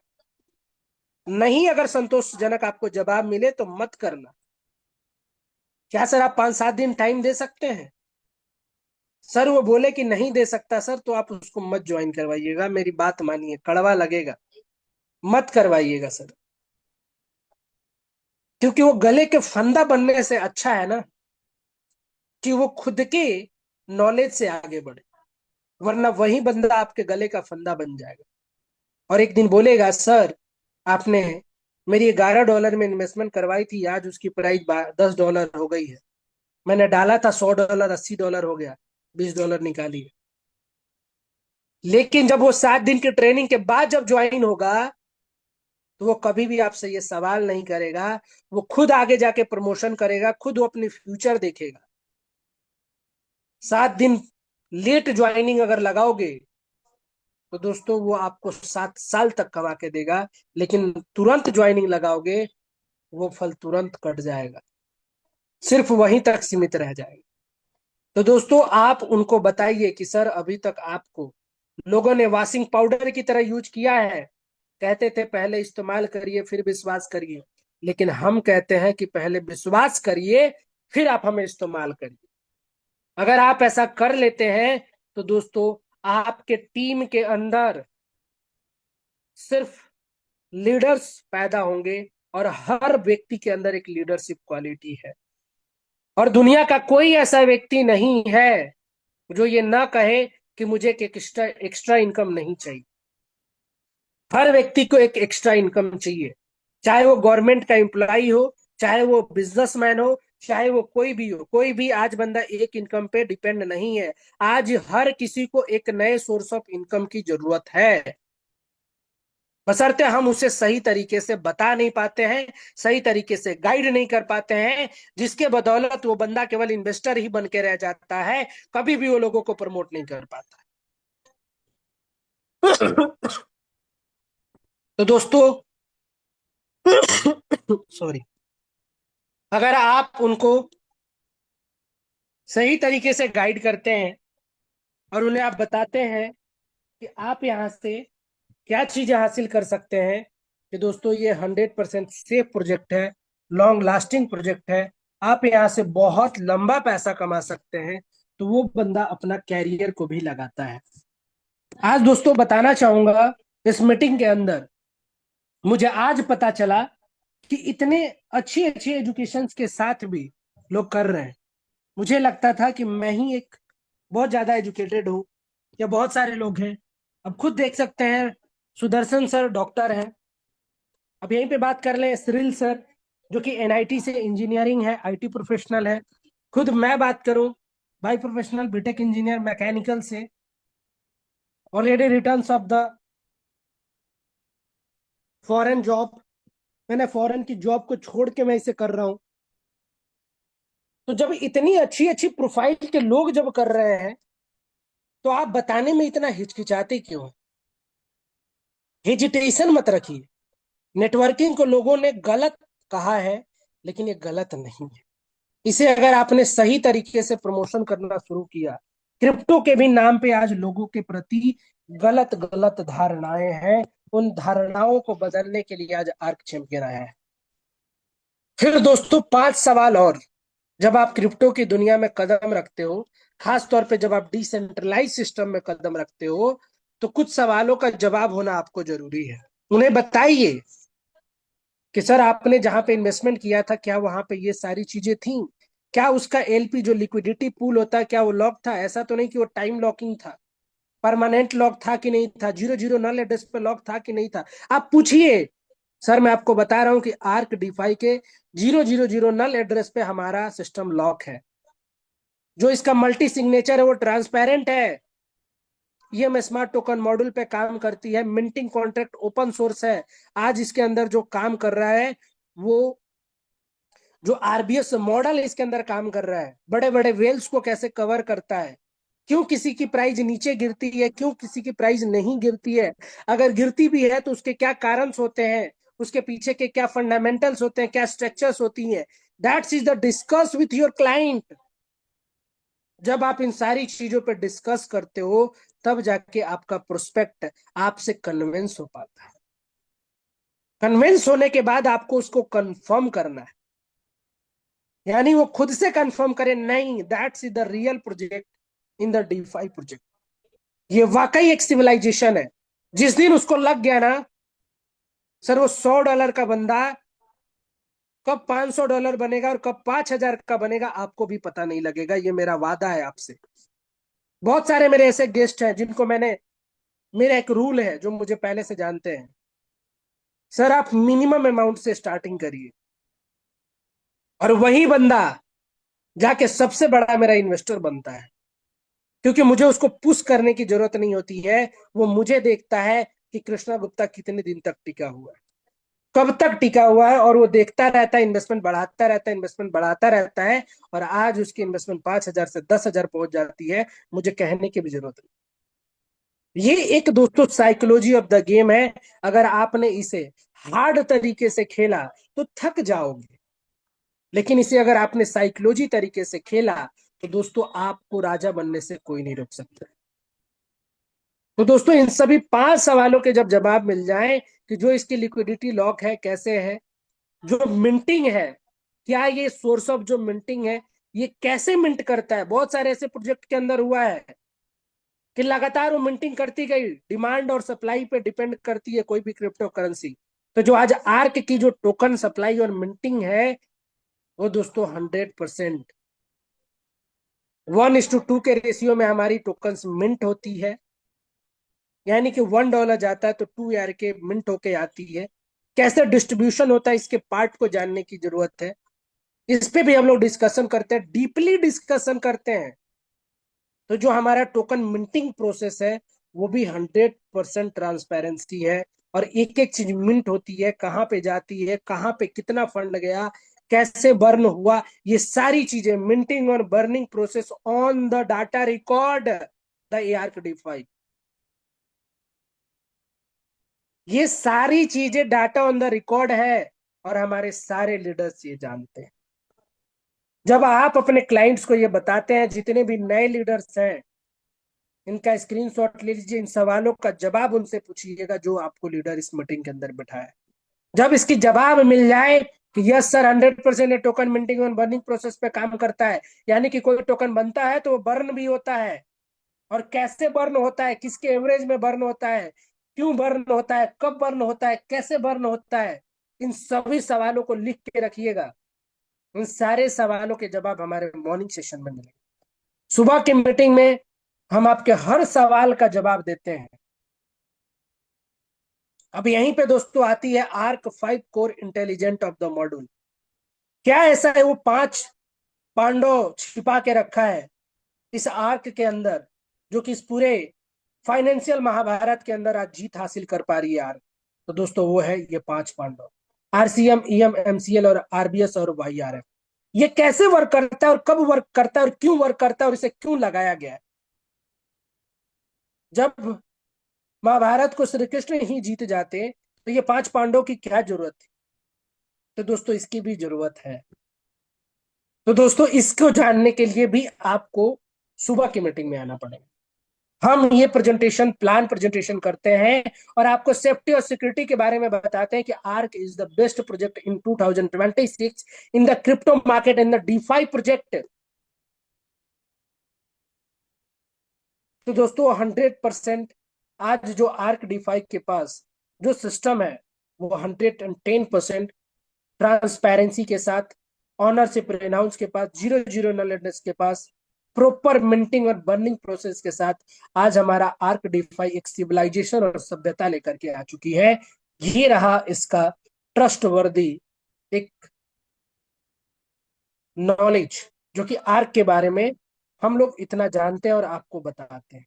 नहीं, अगर संतोषजनक आपको जवाब मिले तो मत करना। क्या सर आप 5-7 दिन टाइम दे सकते हैं? सर वो बोले कि नहीं दे सकता सर, तो आप उसको मत ज्वाइन करवाइएगा, मेरी बात मानिए, कड़वा लगेगा, मत करवाइएगा सर। क्योंकि वो गले के फंदा बनने से अच्छा है ना, कि वो खुद के नॉलेज से आगे बढ़े। वरना वही बंदा आपके गले का फंदा बन जाएगा, और एक दिन बोलेगा सर, आपने मेरी $11 में इन्वेस्टमेंट करवाई थी, आज उसकी प्राइस $10 हो गई है। मैंने डाला था $100, $80 हो गया, $20 निकालिए। लेकिन जब वो 7 दिन की ट्रेनिंग के बाद जब ज्वाइन होगा, तो वो कभी भी आपसे ये सवाल नहीं करेगा। वो खुद आगे जाके प्रमोशन करेगा, खुद वो अपनी फ्यूचर देखेगा। 7 दिन लेट ज्वाइनिंग अगर लगाओगे, तो दोस्तों वो आपको 7 साल तक कमा के देगा। लेकिन तुरंत ज्वाइनिंग लगाओगे, वो फल तुरंत कट जाएगा, सिर्फ वहीं तक सीमित रह जाएगा। तो दोस्तों आप उनको बताइए कि सर, अभी तक आपको लोगों ने वॉशिंग पाउडर की तरह यूज किया है। कहते थे पहले इस्तेमाल करिए फिर विश्वास करिए, लेकिन हम कहते हैं कि पहले विश्वास करिए, फिर आप हमें इस्तेमाल करिए। अगर आप ऐसा कर लेते हैं, तो दोस्तों आपके टीम के अंदर सिर्फ लीडर्स पैदा होंगे, और हर व्यक्ति के अंदर एक लीडरशिप क्वालिटी है। और दुनिया का कोई ऐसा व्यक्ति नहीं है जो ये ना कहे कि मुझे एक एक्स्ट्रा एक्स्ट्रा इनकम नहीं चाहिए। हर व्यक्ति को एक एक्स्ट्रा इनकम चाहिए, चाहे वो गवर्नमेंट का एम्प्लॉय हो, चाहे वो बिजनेसमैन हो, चाहे वो कोई भी हो। कोई भी आज बंदा एक इनकम पे डिपेंड नहीं है। आज हर किसी को एक नए सोर्स ऑफ इनकम की जरूरत है, बशर्ते हम उसे सही तरीके से बता नहीं पाते हैं, सही तरीके से गाइड नहीं कर पाते हैं, जिसके बदौलत वो बंदा केवल इन्वेस्टर ही बन के रह जाता है, कभी भी वो लोगों को प्रमोट नहीं कर पाता। तो दोस्तों सॉरी, अगर आप उनको सही तरीके से गाइड करते हैं, और उन्हें आप बताते हैं कि आप यहाँ से क्या चीजें हासिल कर सकते हैं, कि दोस्तों ये 100% सेफ प्रोजेक्ट है, लॉन्ग लास्टिंग प्रोजेक्ट है, आप यहाँ से बहुत लंबा पैसा कमा सकते हैं, तो वो बंदा अपना कैरियर को भी लगाता है। आज दोस्तों बताना चाहूंगा, इस मीटिंग के अंदर मुझे आज पता चला कि इतने अच्छी अच्छी एजुकेशन के साथ भी लोग कर रहे हैं। मुझे लगता था कि मैं ही एक बहुत ज्यादा एजुकेटेड हूँ, या बहुत सारे लोग हैं। अब खुद देख सकते हैं, सुदर्शन सर डॉक्टर हैं। अब यहीं पे बात कर लें, सृल सर जो कि एनआईटी से इंजीनियरिंग है, आईटी प्रोफेशनल है। खुद मैं बात करूं, by professional BTech engineer mechanical से, already returns of the foreign job, मैंने फॉरेन की जॉब को छोड़ के मैं इसे कर रहा हूं। तो जब इतनी अच्छी अच्छी प्रोफाइल के लोग जब कर रहे हैं, तो आप बताने में इतना हिचकिचाते क्यों हैं? हेजिटेशन मत रखिए। नेटवर्किंग को लोगों ने गलत कहा है, लेकिन ये गलत नहीं है। इसे अगर आपने सही तरीके से प्रमोशन करना शुरू किया, क्रिप्टो के भी नाम पे आज लोगों के प्रति गलत गलत धारणाएं हैं। उन धारणाओं को बदलने के लिए आज आर्क चैंपियन आया है। फिर दोस्तों 5 सवाल और। जब आप क्रिप्टो की दुनिया में कदम रखते हो, खास तौर पे जब आप डिसेंट्रलाइज सिस्टम में कदम रखते हो, तो कुछ सवालों का जवाब होना आपको जरूरी है। उन्हें बताइए कि सर आपने जहां पे इन्वेस्टमेंट किया था, क्या वहां पे ये सारी चीजें थी? क्या उसका एलपी जो लिक्विडिटी पूल होता है, क्या वो लॉक था? ऐसा तो नहीं कि वो टाइम लॉकिंग था। परमानेंट लॉक था कि नहीं था? जीरो जीरो नल एड्रेस पे लॉक था कि नहीं था? आप पूछिए। सर मैं आपको बता रहा हूं कि आर्क डिफाई के जीरो जीरो जीरो नल एड्रेस पे हमारा सिस्टम लॉक है। जो इसका मल्टी सिग्नेचर है वो ट्रांसपेरेंट है। ये हम स्मार्ट टोकन मॉड्यूल पे काम करती है। मिंटिंग कॉन्ट्रैक्ट ओपन सोर्स है। आज इसके अंदर जो काम कर रहा है, वो जो आरबीएस मॉडल इसके अंदर काम कर रहा है, बड़े बड़े वेल्स को कैसे कवर करता है, क्यों किसी की प्राइस नीचे गिरती है, क्यों किसी की प्राइस नहीं गिरती है, अगर गिरती भी है तो उसके क्या कारण होते हैं, उसके पीछे के क्या फंडामेंटल्स होते हैं, क्या स्ट्रक्चर्स होती हैं। That's is the discuss with your client. जब आप इन सारी चीजों पर डिस्कस करते हो, तब जाके आपका प्रोस्पेक्ट आपसे कन्विंस हो पाता है। कन्विंस होने के बाद आपको उसको कंफर्म करना है। यानी वो खुद से कंफर्म करे, नहीं that's the real project in the DeFi project. ये वाकई एक सिविलाइजेशन है। जिस दिन उसको लग गया ना, सर वो $100 का बंदा कब $500 बनेगा और कब 5,000 का बनेगा आपको भी पता नहीं लगेगा। ये मेरा वादा है आपसे। बहुत सारे मेरे ऐसे गेस्ट हैं जिनको मैंने, मेरा एक रूल है जो मुझे पहले से जानते हैं, सर आप मिनिमम अमाउंट से स्टार्टिंग करिए, और वही बंदा जाके सबसे बड़ा मेरा इन्वेस्टर बनता है। क्योंकि मुझे उसको पुश करने की जरूरत नहीं होती है। वो मुझे देखता है कि कृष्णा गुप्ता कितने दिन तक टिका हुआ है, कब तक टिका हुआ है, और वो देखता रहता है, इन्वेस्टमेंट बढ़ाता रहता है, इन्वेस्टमेंट बढ़ाता रहता है। और आज उसकी इन्वेस्टमेंट 5,000 से 10,000 पहुंच जाती है। मुझे कहने की भी जरूरत नहीं। ये एक दोस्तों साइकोलॉजी ऑफ द गेम है। अगर आपने इसे हार्ड तरीके से खेला तो थक जाओगे, लेकिन इसे अगर आपने साइकोलॉजी तरीके से खेला तो दोस्तों आपको राजा बनने से कोई नहीं रोक सकता। तो दोस्तों इन सभी 5 सवालों के जब जवाब मिल जाए कि जो इसकी लिक्विडिटी लॉक है कैसे है, जो मिंटिंग है, क्या ये सोर्स ऑफ जो मिंटिंग है ये कैसे मिंट करता है। बहुत सारे ऐसे प्रोजेक्ट के अंदर हुआ है कि लगातार वो मिंटिंग करती गई, डिमांड और सप्लाई पे डिपेंड करती है कोई भी क्रिप्टो करेंसी। तो जो आज आर्क की जो टोकन सप्लाई और मिंटिंग है, वो दोस्तों 100% 1:2 के रेशियो में हमारी टोकन्स मिंट होती है। यानी कि $1 जाता है तो 2 यार के मिंट होके आती है। कैसे डिस्ट्रीब्यूशन होता है इसके पार्ट को जानने की जरूरत है। इस पे भी हम लोग डिस्कशन करते हैं, डीपली डिस्कशन करते हैं। तो जो हमारा टोकन मिंटिंग प्रोसेस है, वो भी 100% ट्रांसपेरेंसी है। और एक एक चीज मिंट होती है, कहाँ पे जाती है, कहाँ पे कितना फंड गया, कैसे बर्न हुआ, ये सारी चीजें मिंटिंग और burning process on the data record the एआरक डिफाई। ये सारी चीजें डाटा ऑन द रिकॉर्ड है, और हमारे सारे लीडर्स ये जानते हैं। जब आप अपने क्लाइंट्स को ये बताते हैं, जितने भी नए लीडर्स हैं, इनका स्क्रीनशॉट ले लीजिए, इन सवालों का जवाब उनसे पूछिएगा जो आपको लीडर इस मीटिंग के अंदर बैठा है। जब इसकी जवाब मिल जाए कि यस सर 100% ये टोकन मिंटिंग और बर्निंग प्रोसेस पे काम करता है, यानी कि कोई टोकन बनता है तो वो बर्न भी होता है, और कैसे बर्न होता है, किसके एवरेज में बर्न होता है, क्यों बर्न होता है, कब बर्न होता है, कैसे बर्न होता है, इन सभी सवालों को लिख के रखिएगा। इन सारे सवालों के जवाब हमारे मॉर्निंग सेशन में मिलेंगे। सुबह की मीटिंग में हम आपके हर सवाल का जवाब देते हैं। अब यहीं पे दोस्तों आती है arc 5 core intelligent of the module. क्या ऐसा है वो 5 पांडव छिपा के रखा है इस आर्क के अंदर, जो कि इस पूरे फाइनेंशियल महाभारत के अंदर आज जीत हासिल कर पा रही है आर्क? तो दोस्तों वो है ये 5 पांडव, आरसीएम, ईएम, एमसीएल और आरबीएस और वाईआरएफ। ये कैसे वर्क करता है और कब वर्क करता है और क्यों वर्क करता है और इसे क्यों लगाया गया है? जब महाभारत को श्री कृष्ण ही जीत जाते तो ये 5 पांडव की क्या जरूरत थी? तो दोस्तों इसकी भी जरूरत है। तो दोस्तों इसको जानने के लिए भी आपको सुबह की मीटिंग में आना पड़ेगा। हम ये प्रेजेंटेशन करते हैं और आपको सेफ्टी और सिक्योरिटी के बारे में बताते हैं कि arc is the best project in 2026 in the crypto market in the DeFi project. तो दोस्तों 100% आज जो आर्क डीफाई के पास जो सिस्टम है वो 110% ट्रांसपेरेंसी के साथ, ऑनरशिप रेनाउंस के पास, जीरो जीरो नॉलेजनेस के पास, प्रॉपर मिंटिंग और बर्निंग प्रोसेस के साथ आज हमारा आर्क डिफाई एक सिविलाइजेशन और सभ्यता लेकर के आ चुकी है। ये रहा इसका ट्रस्ट वर्दी एक नॉलेज जो कि आर्क के बारे में हम लोग इतना जानते हैं और आपको बताते हैं।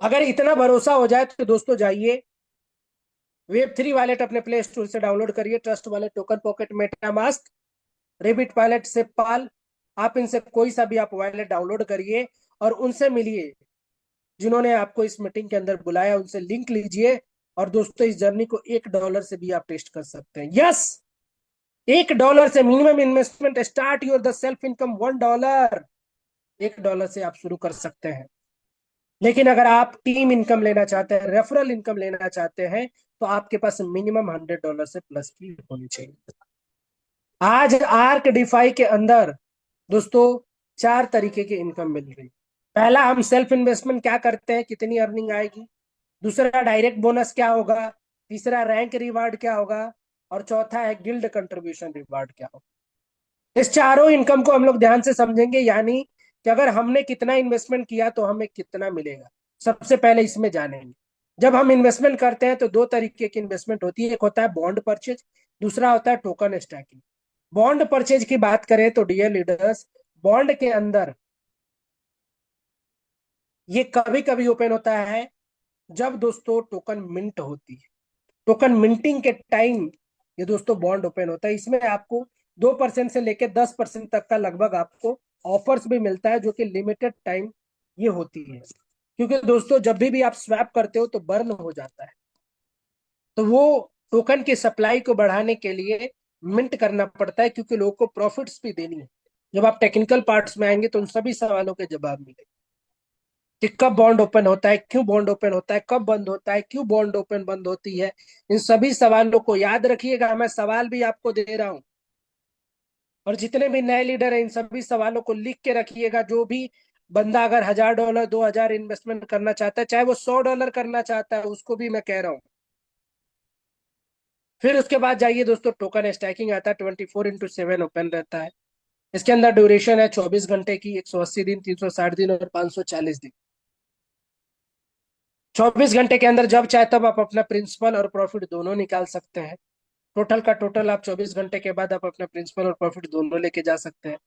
अगर इतना भरोसा हो जाए तो दोस्तों जाइए वेब3 वॉलेट अपने प्ले स्टोर से डाउनलोड करिए, trust wallet, token pocket, MetaMask, Rabbit wallet, SafePal, आप इनसे कोई सा भी आप वॉलेट डाउनलोड करिए और उनसे मिलिए जिन्होंने आपको इस मीटिंग के अंदर बुलाया, उनसे लिंक लीजिए। और दोस्तों इस जर्नी को $1 से भी आप टेस्ट कर सकते हैं। यस, $1 से minimum investment, start your the self income $1। $1 से आप शुरू कर सकते हैं। लेकिन अगर आप टीम इनकम लेना चाहते हैं, रेफरल इनकम लेना चाहते हैं, तो आपके पास मिनिमम $100 से प्लस की होनी चाहिए। आज आर्क डिफाई के अंदर दोस्तों 4 तरीके की इनकम मिल रही। पहला, हम सेल्फ इन्वेस्टमेंट क्या करते हैं, कितनी अर्निंग आएगी। दूसरा, डायरेक्ट बोनस क्या होगा। तीसरा, रैंक रिवार्ड क्या होगा। और चौथा है गिल्ड कंट्रीब्यूशन रिवार्ड क्या होगा। इस चारों इनकम को हम लोग ध्यान से समझेंगे, यानी कि अगर हमने कितना इन्वेस्टमेंट किया तो हमें कितना मिलेगा, सबसे पहले इसमें जानेंगे। जब हम इन्वेस्टमेंट करते हैं तो 2 तरीके की इन्वेस्टमेंट होती है, एक होता है बॉन्ड परचेज, दूसरा होता है टोकन स्टैकिंग। बॉन्ड परचेज की बात करें तो डियर लीडर्स, बॉन्ड के अंदर ये कभी कभी ओपन होता है जब दोस्तों टोकन मिंट होती है। टोकन मिंटिंग के टाइम ये दोस्तों बॉन्ड ओपन होता है। इसमें आपको 2% से लेकर 10% तक का लगभग आपको ऑफर्स भी मिलता है, जो कि लिमिटेड टाइम ये होती है। क्योंकि दोस्तों जब भी आप स्वैप करते हो तो बर्न हो जाता है, तो वो टोकन की सप्लाई को बढ़ाने के लिए मिंट करना पड़ता है, क्योंकि लोगों को प्रॉफिट्स भी देनी है। जब आप टेक्निकल पार्ट्स में आएंगे तो उन सभी सवालों के जवाब मिलेंगे कि कब बॉन्ड ओपन होता है, क्यों बॉन्ड ओपन होता है, कब बंद होता है, क्यों बॉन्ड ओपन बंद होती है। इन सभी सवालों को याद रखिएगा, मैं सवाल भी आपको दे रहा हूं। और जितने भी नए लीडर हैं इन सभी सवालों को लिख के रखिएगा। जो भी बंदा अगर $1000 $2000 इन्वेस्टमेंट करना चाहता है, चाहे वो $100 करना चाहता है, उसको भी मैं कह रहा हूँ। फिर उसके बाद जाइए दोस्तों, टोकन स्टैकिंग आता है, 24x7 ओपन रहता है। इसके अंदर ड्यूरेशन है 24 घंटे की, 180 दिन, 360 दिन और 540 दिन। 24 घंटे के अंदर जब चाहे तब आप अपना प्रिंसिपल और प्रॉफिट दोनों निकाल सकते हैं। टोटल का टोटल आप 24 घंटे के बाद आप अपना प्रिंसिपल और प्रॉफिट दोनों लेके जा सकते हैं,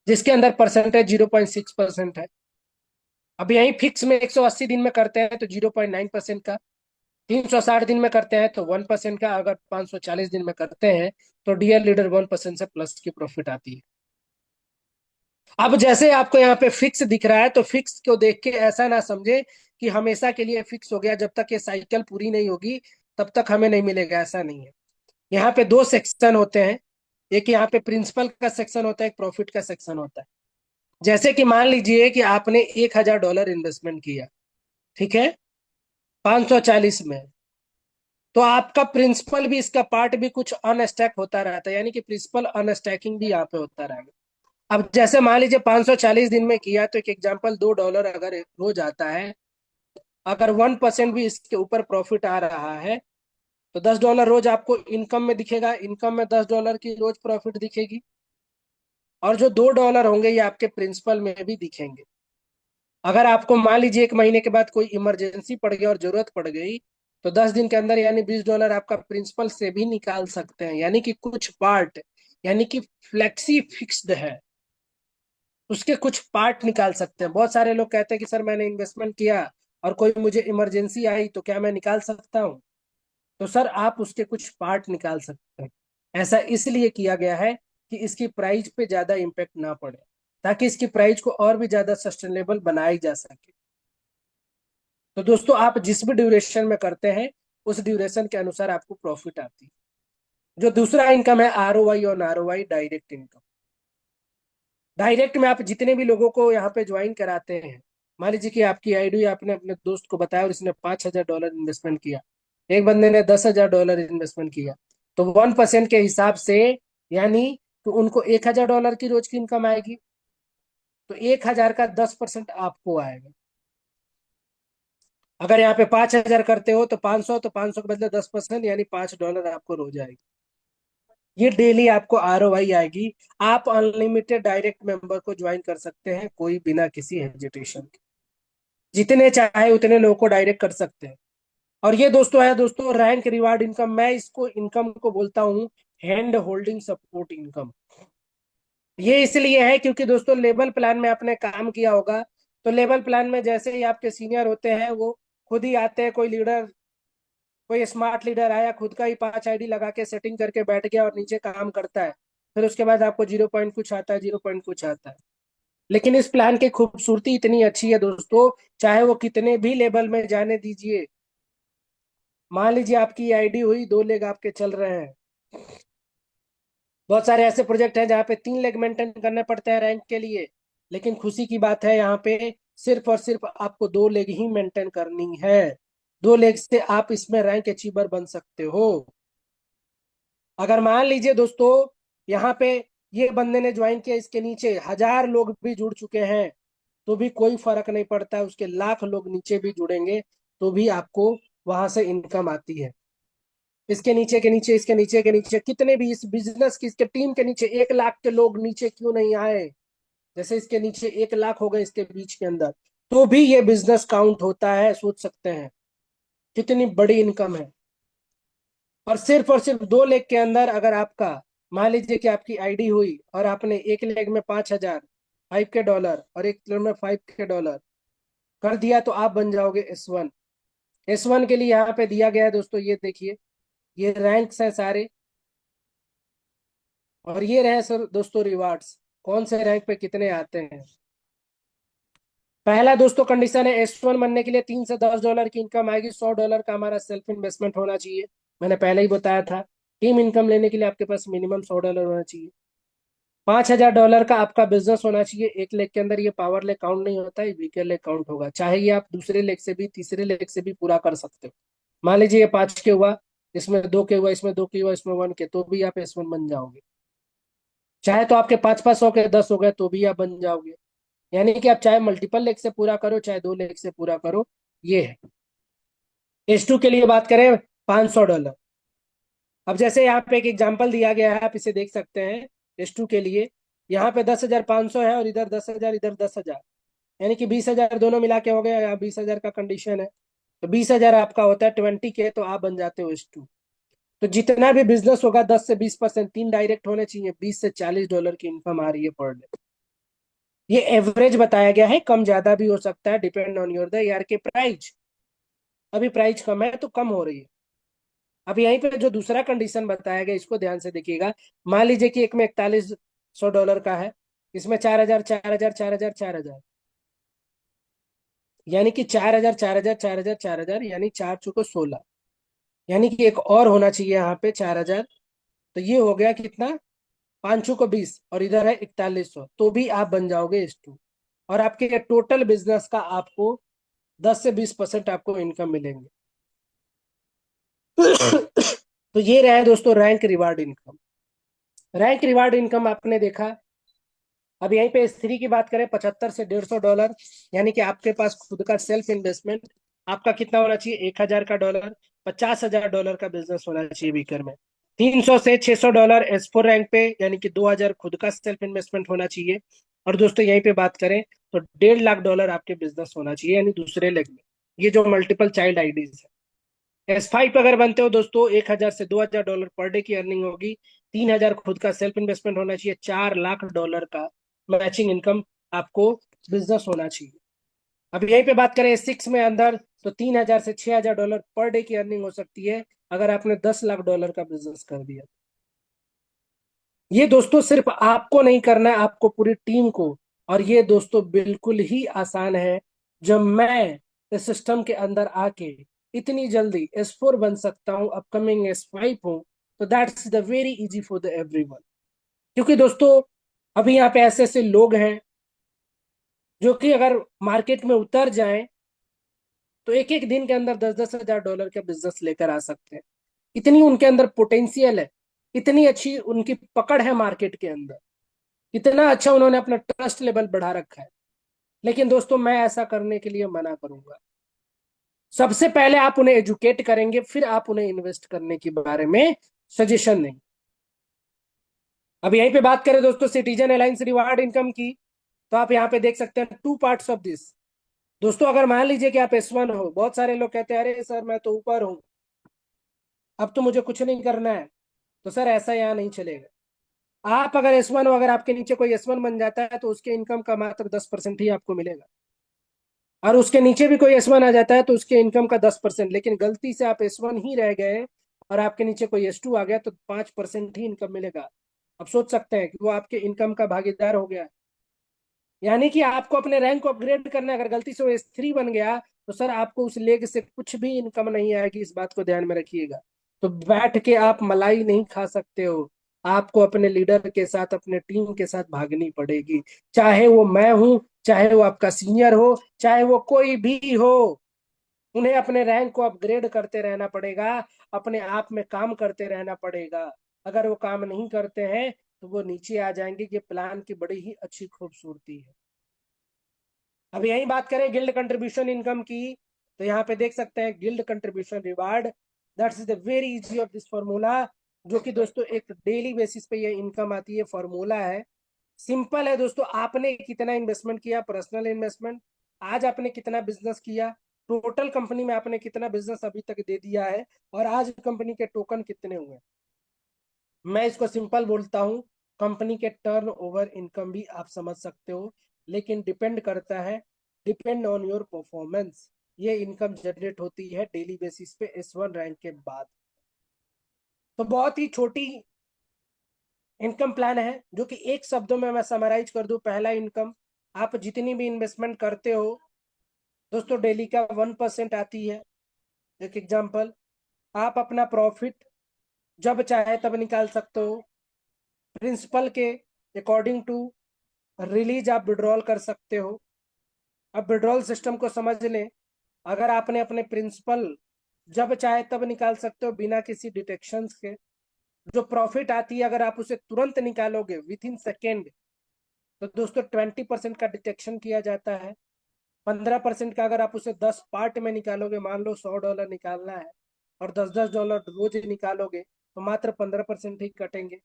जिसके अंदर परसेंटेज 0.6% है। अब यही फिक्स में 180 दिन में करते हैं तो 0.9% का, 360 दिन में करते हैं तो 1% का, अगर 540 दिन में करते हैं तो डियर लीडर 1% से प्लस की प्रॉफिट आती है। अब जैसे आपको यहाँ पे फिक्स दिख रहा है, तो फिक्स को देख के ऐसा ना समझे कि हमेशा के लिए फिक्स हो गया, जब तक ये साइकिल पूरी नहीं होगी तब तक हमें नहीं मिलेगा, ऐसा नहीं है। यहाँ पे 2 सेक्शन होते हैं, एक यहाँ पे प्रिंसिपल का सेक्शन होता है, एक प्रॉफिट का सेक्शन होता है। जैसे कि मान लीजिए कि आपने $1000 इन्वेस्टमेंट किया, ठीक है, 540 में, तो आपका प्रिंसिपल भी, इसका पार्ट भी कुछ अनस्टैक होता रहता है, यानी कि प्रिंसिपल अनस्टैकिंग भी यहाँ पे होता रहेगा। अब जैसे मान लीजिए 540 दिन में किया, तो एक एग्जांपल $2 अगर रोज आता है, अगर 1% भी इसके ऊपर प्रॉफिट आ रहा है तो $10 रोज आपको इनकम में दिखेगा, इनकम में $10 की रोज प्रॉफिट दिखेगी। और जो $2 होंगे ये आपके प्रिंसिपल में भी दिखेंगे। अगर आपको मान लीजिए 1 महीने के बाद कोई इमरजेंसी पड़ गई और जरूरत पड़ गई, तो 10 दिन के अंदर यानी $20 आपका प्रिंसिपल से भी निकाल सकते हैं। यानी कि कुछ पार्ट, यानी कि फ्लेक्सी फिक्स्ड है, उसके कुछ पार्ट निकाल सकते हैं। बहुत सारे लोग कहते हैं कि सर मैंने इन्वेस्टमेंट किया और कोई मुझे इमरजेंसी आई तो क्या मैं निकाल सकता हूँ। तो सर आप उसके कुछ पार्ट निकाल सकते हैं। ऐसा इसलिए किया गया है कि इसकी प्राइस पे ज्यादा इम्पेक्ट ना पड़े, ताकि इसकी प्राइस को और भी ज्यादा सस्टेनेबल बनाई जा सके। तो दोस्तों आप जिस भी ड्यूरेशन में करते हैं उस ड्यूरेशन के अनुसार आपको प्रॉफिट आती है। जो दूसरा इनकम है ROI और ROI, डायरेक्ट इनकम। डायरेक्ट में आप जितने भी लोगों को यहाँ पे ज्वाइन कराते हैं, मान लीजिए कि आपकी आईडी आपने अपने दोस्त को बताया और इसने $5,000 इन्वेस्टमेंट किया, एक बंदे ने $10,000 इन्वेस्टमेंट किया, तो 1% के हिसाब से यानी तो उनको $1,000 की रोज की इनकम आएगी। तो 1,000 का 10% आपको आएगा। अगर यहाँ पे 5,000 करते हो तो 500, तो 500 के बदले 10% यानी $5 आपको रोज आएगी। ये डेली आपको ROI आएगी। आप अनलिमिटेड डायरेक्ट मेंबर को ज्वाइन कर सकते हैं, कोई बिना किसी हेजिटेशन के, जितने चाहे उतने लोगों को डायरेक्ट कर सकते हैं। और ये दोस्तों है दोस्तों रैंक रिवार्ड इनकम। मैं इसको इनकम को बोलता हूँ हैंड होल्डिंग सपोर्ट इनकम। ये इसलिए है क्योंकि दोस्तों लेवल प्लान में आपने काम किया होगा, तो लेवल प्लान में जैसे ही आपके सीनियर होते हैं वो खुद ही आते हैं। कोई लीडर, कोई स्मार्ट लीडर आया, खुद का ही 5 ID लगा के सेटिंग करके बैठ गया और नीचे काम करता है। फिर उसके बाद आपको 0 पॉइंट कुछ आता है, 0 पॉइंट कुछ आता है। लेकिन इस प्लान की खूबसूरती इतनी अच्छी है दोस्तों, चाहे वो कितने भी लेवल में जाने दीजिए। मान लीजिए आपकी आईडी हुई, 2 लेग आपके चल रहे हैं। बहुत सारे ऐसे प्रोजेक्ट हैं जहाँ पे 3 लेग मेंटेन करने पड़ते हैं रैंक के लिए, लेकिन खुशी की बात है यहाँ पे सिर्फ और सिर्फ आपको 2 लेग ही मेंटेन करनी है। 2 लेग से आप इसमें रैंक अचीवर बन सकते हो। अगर मान लीजिए दोस्तों यहाँ पे ये बंदे ने ज्वाइन किया, इसके नीचे 1,000 लोग भी जुड़ चुके हैं, तो भी कोई फर्क नहीं पड़ता। उसके लाख लोग नीचे भी जुड़ेंगे तो भी आपको वहां से इनकम आती है। इसके नीचे के नीचे, इसके नीचे के नीचे कितने भी इस बिजनेस की, इसके टीम के नीचे 1 लाख के लोग नीचे क्यों नहीं आए, जैसे इसके नीचे 1 लाख हो गए इसके बीच के अंदर, तो भी ये बिजनेस काउंट होता है। सोच सकते हैं कितनी बड़ी इनकम है। और सिर्फ 2 लेग के अंदर अगर आपका, मान लीजिए कि आपकी आईडी हुई और आपने एक लेग में 5,000 $5 और एक लेग में $5 कर दिया, तो आप बन जाओगे S1। S1 के लिए यहाँ पे दिया गया है दोस्तों, ये देखिए, ये रैंक्स हैं सारे, और ये रहे सर दोस्तों रिवार्ड्स, कौन से रैंक पे कितने आते हैं। पहला दोस्तों कंडीशन है S1 बनने के लिए $3 से $10 की इनकम आएगी। $100 का हमारा सेल्फ इन्वेस्टमेंट होना चाहिए। मैंने पहले ही बताया था, टीम इनकम लेने के लिए आपके पास मिनिमम $100 होना चाहिए। $5,000 का आपका बिजनेस होना चाहिए। एक लेग के अंदर ये पावर लेग काउंट नहीं होता है, वीकर लेग काउंट होगा। चाहे ये आप दूसरे लेग से भी, तीसरे लेग से भी पूरा कर सकते हो। मान लीजिए ये 5 के हुआ, इसमें 2 के हुआ, इसमें 2 के हुआ, इसमें 1 के, तो भी आप S1 बन जाओगे। चाहे तो आपके 5-5 हो के 10 हो गए तो भी आप बन जाओगे। यानी कि आप चाहे मल्टीपल लेग से पूरा करो, चाहे 2 लेग से पूरा करो, ये है। S2 के लिए बात करें, $500। अब जैसे यहाँ पे एक एग्जांपल दिया गया है, आप इसे देख सकते हैं। S2 के लिए यहाँ पे 10,500 है और इधर 10,000, इधर 10,000, यानी कि 20,000 दोनों मिला के हो गया। यहाँ 20,000 का कंडीशन है, तो 20,000 आपका होता है 20 के, तो आप बन जाते हो S2। तो जितना भी बिजनेस होगा 10 से 20%, 3 डायरेक्ट होने चाहिए, $20 से $40 की इनकम आ रही है पर डे। ये एवरेज बताया गया है, कम ज्यादा भी हो सकता है, depend on your the year के प्राइस। अभी प्राइस कम है तो कम हो रही है। अब यहीं पे जो दूसरा कंडीशन बताया गया, इसको ध्यान से देखिएगा। मान लीजिए कि एक में $4,100 का है, इसमें 4,000, 4,000, 4,000, 4,000, यानी कि 4,000, 4,000, 4,000, 4,000, यानी 4 चौको 16, यानी कि एक और होना चाहिए यहाँ पे 4,000। तो ये हो गया कितना, 5 चौको 20, और इधर है 4,100, तो भी आप बन जाओगे S2। और आपके टोटल बिजनेस का आपको 10 से 20% आपको इनकम मिलेंगे। तो ये रहे दोस्तों rank reward income. Rank reward income आपने देखा। अब यहीं पे S3 की बात करें, 75 से $150, यानी कि आपके पास खुद का सेल्फ इन्वेस्टमेंट आपका कितना होना चाहिए, $1,000। $50,000 का बिजनेस होना चाहिए वीकर में। 300 से $600 S4 रैंक पे, यानी कि 2,000 खुद का सेल्फ इन्वेस्टमेंट होना चाहिए। और दोस्तों यहीं पे बात करें तो $1.5 लाख आपके बिजनेस होना चाहिए, यानी दूसरे लेग में। ये जो मल्टीपल चाइल्ड आईडीज है, S5 अगर बनते हो दोस्तों, $1,000 से $2,000 पर डे की अर्निंग होगी। 3,000 खुद का सेल्फ इन्वेस्टमेंट होना चाहिए। $4 लाख का मैचिंग इनकम आपको बिजनेस होना चाहिए। अब यहीं पे बात करें S6 में अंदर, तो $3,000 से $6,000 पर डे की अर्निंग हो सकती है अगर आपने $10 लाख का बिजनेस कर दिया। ये दोस्तों सिर्फ आपको नहीं करना है, आपको पूरी टीम को। और ये दोस्तों बिल्कुल ही आसान है। जब मैं इस सिस्टम के अंदर आके इतनी जल्दी S4 बन सकता हूँ, अपकमिंग S5 हूँ, तो that's the very easy for the everyone. क्योंकि दोस्तों अभी यहाँ पे ऐसे ऐसे लोग हैं जो कि अगर मार्केट में उतर जाएं तो एक एक दिन के अंदर 10-10 हजार डॉलर का बिजनेस लेकर आ सकते हैं। इतनी उनके अंदर पोटेंशियल है, इतनी अच्छी उनकी पकड़ है मार्केट के अंदर, इतना अच्छा उन्होंने अपना ट्रस्ट लेवल बढ़ा रखा है। लेकिन दोस्तों मैं ऐसा करने के लिए मना करूंगा। सबसे पहले आप उन्हें एजुकेट करेंगे, फिर आप उन्हें इन्वेस्ट करने के बारे में सजेशन देंगे। अब यहीं पे बात करें दोस्तों सिटीजन अलायंस रिवार्ड इनकम की, तो आप यहाँ पे देख सकते हैं टू पार्ट्स ऑफ दिस। दोस्तों अगर मान लीजिए कि आप S1 हो, बहुत सारे लोग कहते हैं अरे सर मैं तो ऊपर हूँ, अब तो मुझे कुछ नहीं करना है। तो सर ऐसा यहाँ नहीं चलेगा। आप अगर S1 हो, अगर आपके नीचे कोई S1 बन जाता है तो उसके इनकम का मात्र 10% ही आपको मिलेगा। और उसके नीचे भी कोई S1 आ जाता है तो उसके इनकम का 10%। लेकिन गलती से आप S1 ही रह गए और आपके नीचे कोई S2 आ गया तो 5% ही इनकम मिलेगा। अब सोच सकते हैं कि वो आपके इनकम का भागीदार हो गया। यानी कि आपको अपने रैंक को अपग्रेड करना है। अगर गलती से वो S3 बन गया तो सर आपको उस लेग से कुछ भी इनकम नहीं आएगी, इस बात को ध्यान में रखिएगा। तो बैठ के आप मलाई नहीं खा सकते हो, आपको अपने लीडर के साथ अपने टीम के साथ भागनी पड़ेगी। चाहे वो मैं हूं, चाहे वो आपका सीनियर हो, चाहे वो कोई भी हो, उन्हें अपने रैंक को अपग्रेड करते रहना पड़ेगा, अपने आप में काम करते रहना पड़ेगा। अगर वो काम नहीं करते हैं तो वो नीचे आ जाएंगे। ये प्लान की बड़ी ही अच्छी खूबसूरती है। अब यही बात करें गिल्ड कंट्रीब्यूशन इनकम की, तो यहाँ पे देख सकते हैं guild contribution reward, that's the very easy of this formula. जो कि दोस्तों एक डेली बेसिस पे ये इनकम आती है, फॉर्मूला है, सिंपल है दोस्तों। आपने कितना इन्वेस्टमेंट किया, पर्सनल इन्वेस्टमेंट, आज आपने कितना बिजनेस किया, टोटल कंपनी में आपने कितना बिजनेस अभी तक दे दिया है, और आज कंपनी के टोकन कितने हुए। मैं इसको सिंपल बोलता हूँ, कंपनी के टर्न ओवर इनकम भी आप समझ सकते हो। लेकिन डिपेंड करता है, डिपेंड ऑन योर परफॉर्मेंस। ये इनकम जनरेट होती है डेली बेसिस पे S1 रैंक के बाद। तो बहुत ही छोटी इनकम प्लान है, जो कि एक शब्दों में मैं समराइज कर दूं। पहला इनकम, आप जितनी भी इन्वेस्टमेंट करते हो दोस्तों, डेली का 1% आती है। एक एग्जांपल, आप अपना प्रॉफिट जब चाहे तब निकाल सकते हो। प्रिंसिपल के अकॉर्डिंग टू रिलीज आप विड्रॉल कर सकते हो। अब विड्रॉल सिस्टम को समझ लें। अगर आपने अपने प्रिंसिपल जब चाहे तब निकाल सकते हो बिना किसी डिटेक्शन के। जो प्रॉफिट आती है अगर आप उसे तुरंत निकालोगे विथ इन सेकेंड, तो दोस्तों 20% का डिटेक्शन किया जाता है। 15% का अगर आप उसे 10 पार्ट में निकालोगे, मान लो $100 निकालना है और 10-10 डॉलर रोज निकालोगे तो मात्र 15% ही कटेंगे।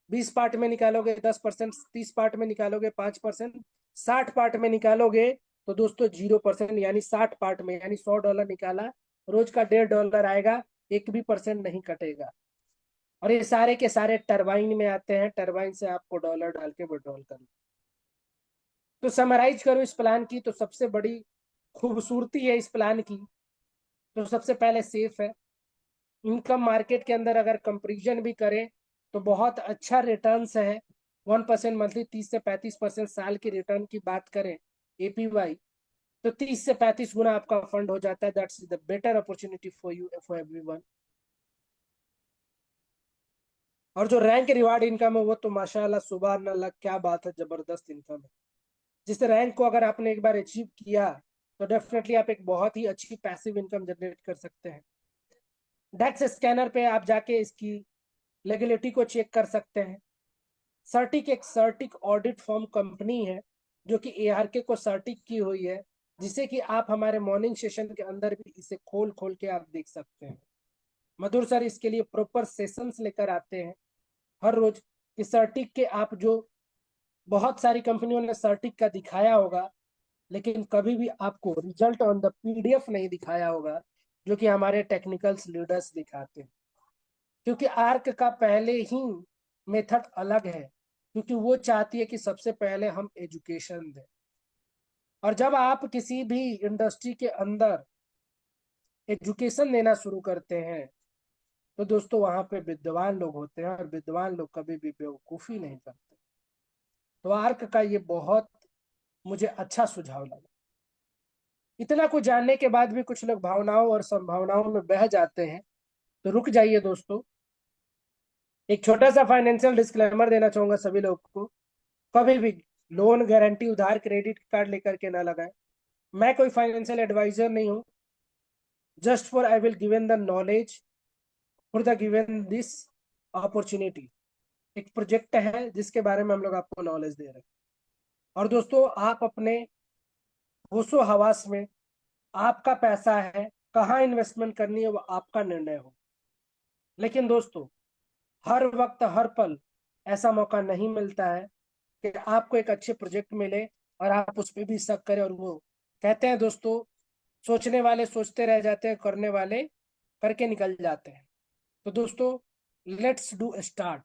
20 पार्ट में निकालोगे 10%, 30 पार्ट में निकालोगे 5%, 60 पार्ट में निकालोगे तो दोस्तों 0%। यानी 60 पार्ट में, यानी $100 निकाला, रोज का $1.5 आएगा, एक भी परसेंट नहीं कटेगा। और ये सारे के सारे टरबाइन में आते हैं, टरबाइन से आपको डॉलर डाल के विड्रॉल करना। तो समराइज करो इस प्लान की, तो सबसे बड़ी खूबसूरती है इस प्लान की, तो सबसे पहले सेफ है। इनकम मार्केट के अंदर अगर कंपेरिजन भी करें तो बहुत अच्छा रिटर्न्स है। 1% मंथली, 30 से 35% साल की रिटर्न की बात करें APY, तो 30 से 35 गुना आपका फंड हो जाता है। That's the better opportunity for you, for everyone. और जो रैंक रिवार्ड इनकम है वो तो माशाल्लाह सुभान अल्लाह, क्या बात है, जबरदस्त इनकम है। जिस रैंक को अगर आपने एक बार अचीव किया तो डेफिनेटली आप एक बहुत ही अच्छी पैसिव इनकम जनरेट कर सकते हैं। डेक्स स्कैनर पे आप जाके इसकी लेगेलिटी को चेक कर सकते हैं। सर्टिक एक सर्टिक ऑडिट फॉर्म कंपनी है, जो कि ARK को सर्टिक की हुई है, जिसे कि आप हमारे मॉर्निंग सेशन के अंदर भी इसे खोल खोल के आप देख सकते हैं। मधुर सर इसके लिए प्रॉपर सेशंस लेकर आते हैं हर रोज। कि सर्टिक के आप जो, बहुत सारी कंपनियों ने सर्टिक का दिखाया होगा लेकिन कभी भी आपको रिजल्ट ऑन द PDF नहीं दिखाया होगा, जो कि हमारे टेक्निकल्स लीडर्स दिखाते हैं। क्योंकि आर्क का पहले ही मेथड अलग है, क्योंकि वो चाहती है कि सबसे पहले हम एजुकेशन दें। और जब आप किसी भी इंडस्ट्री के अंदर एजुकेशन देना शुरू करते हैं तो दोस्तों वहां पे विद्वान लोग होते हैं, और विद्वान लोग कभी भी बेवकूफी नहीं करते। तो आर्क का ये बहुत मुझे अच्छा सुझाव लगा। इतना कुछ जानने के बाद भी कुछ लोग भावनाओं और संभावनाओं में बह जाते हैं, तो रुक जाइए दोस्तों। एक छोटा सा फाइनेंशियल डिस्क्लेमर देना चाहूंगा सभी लोगों को। कभी भी लोन गारंटी उधार क्रेडिट कार्ड लेकर के ना लगाए। मैं कोई फाइनेंशियल एडवाइजर नहीं हूँ। Just for I will given the knowledge for the given this opportunity. एक प्रोजेक्ट है जिसके बारे में हम लोग आपको नॉलेज दे रहे हैं। और दोस्तों, आप अपने होशो हवास में, आपका पैसा है, कहाँ इन्वेस्टमेंट करनी है वो आपका निर्णय हो। लेकिन दोस्तों, हर वक्त हर पल ऐसा मौका नहीं मिलता है कि आपको एक अच्छे प्रोजेक्ट मिले और आप उस पर भी शक करें। और वो कहते हैं दोस्तों, सोचने वाले सोचते रह जाते हैं, करने वाले करके निकल जाते हैं। तो दोस्तों, लेट्स डू स्टार्ट।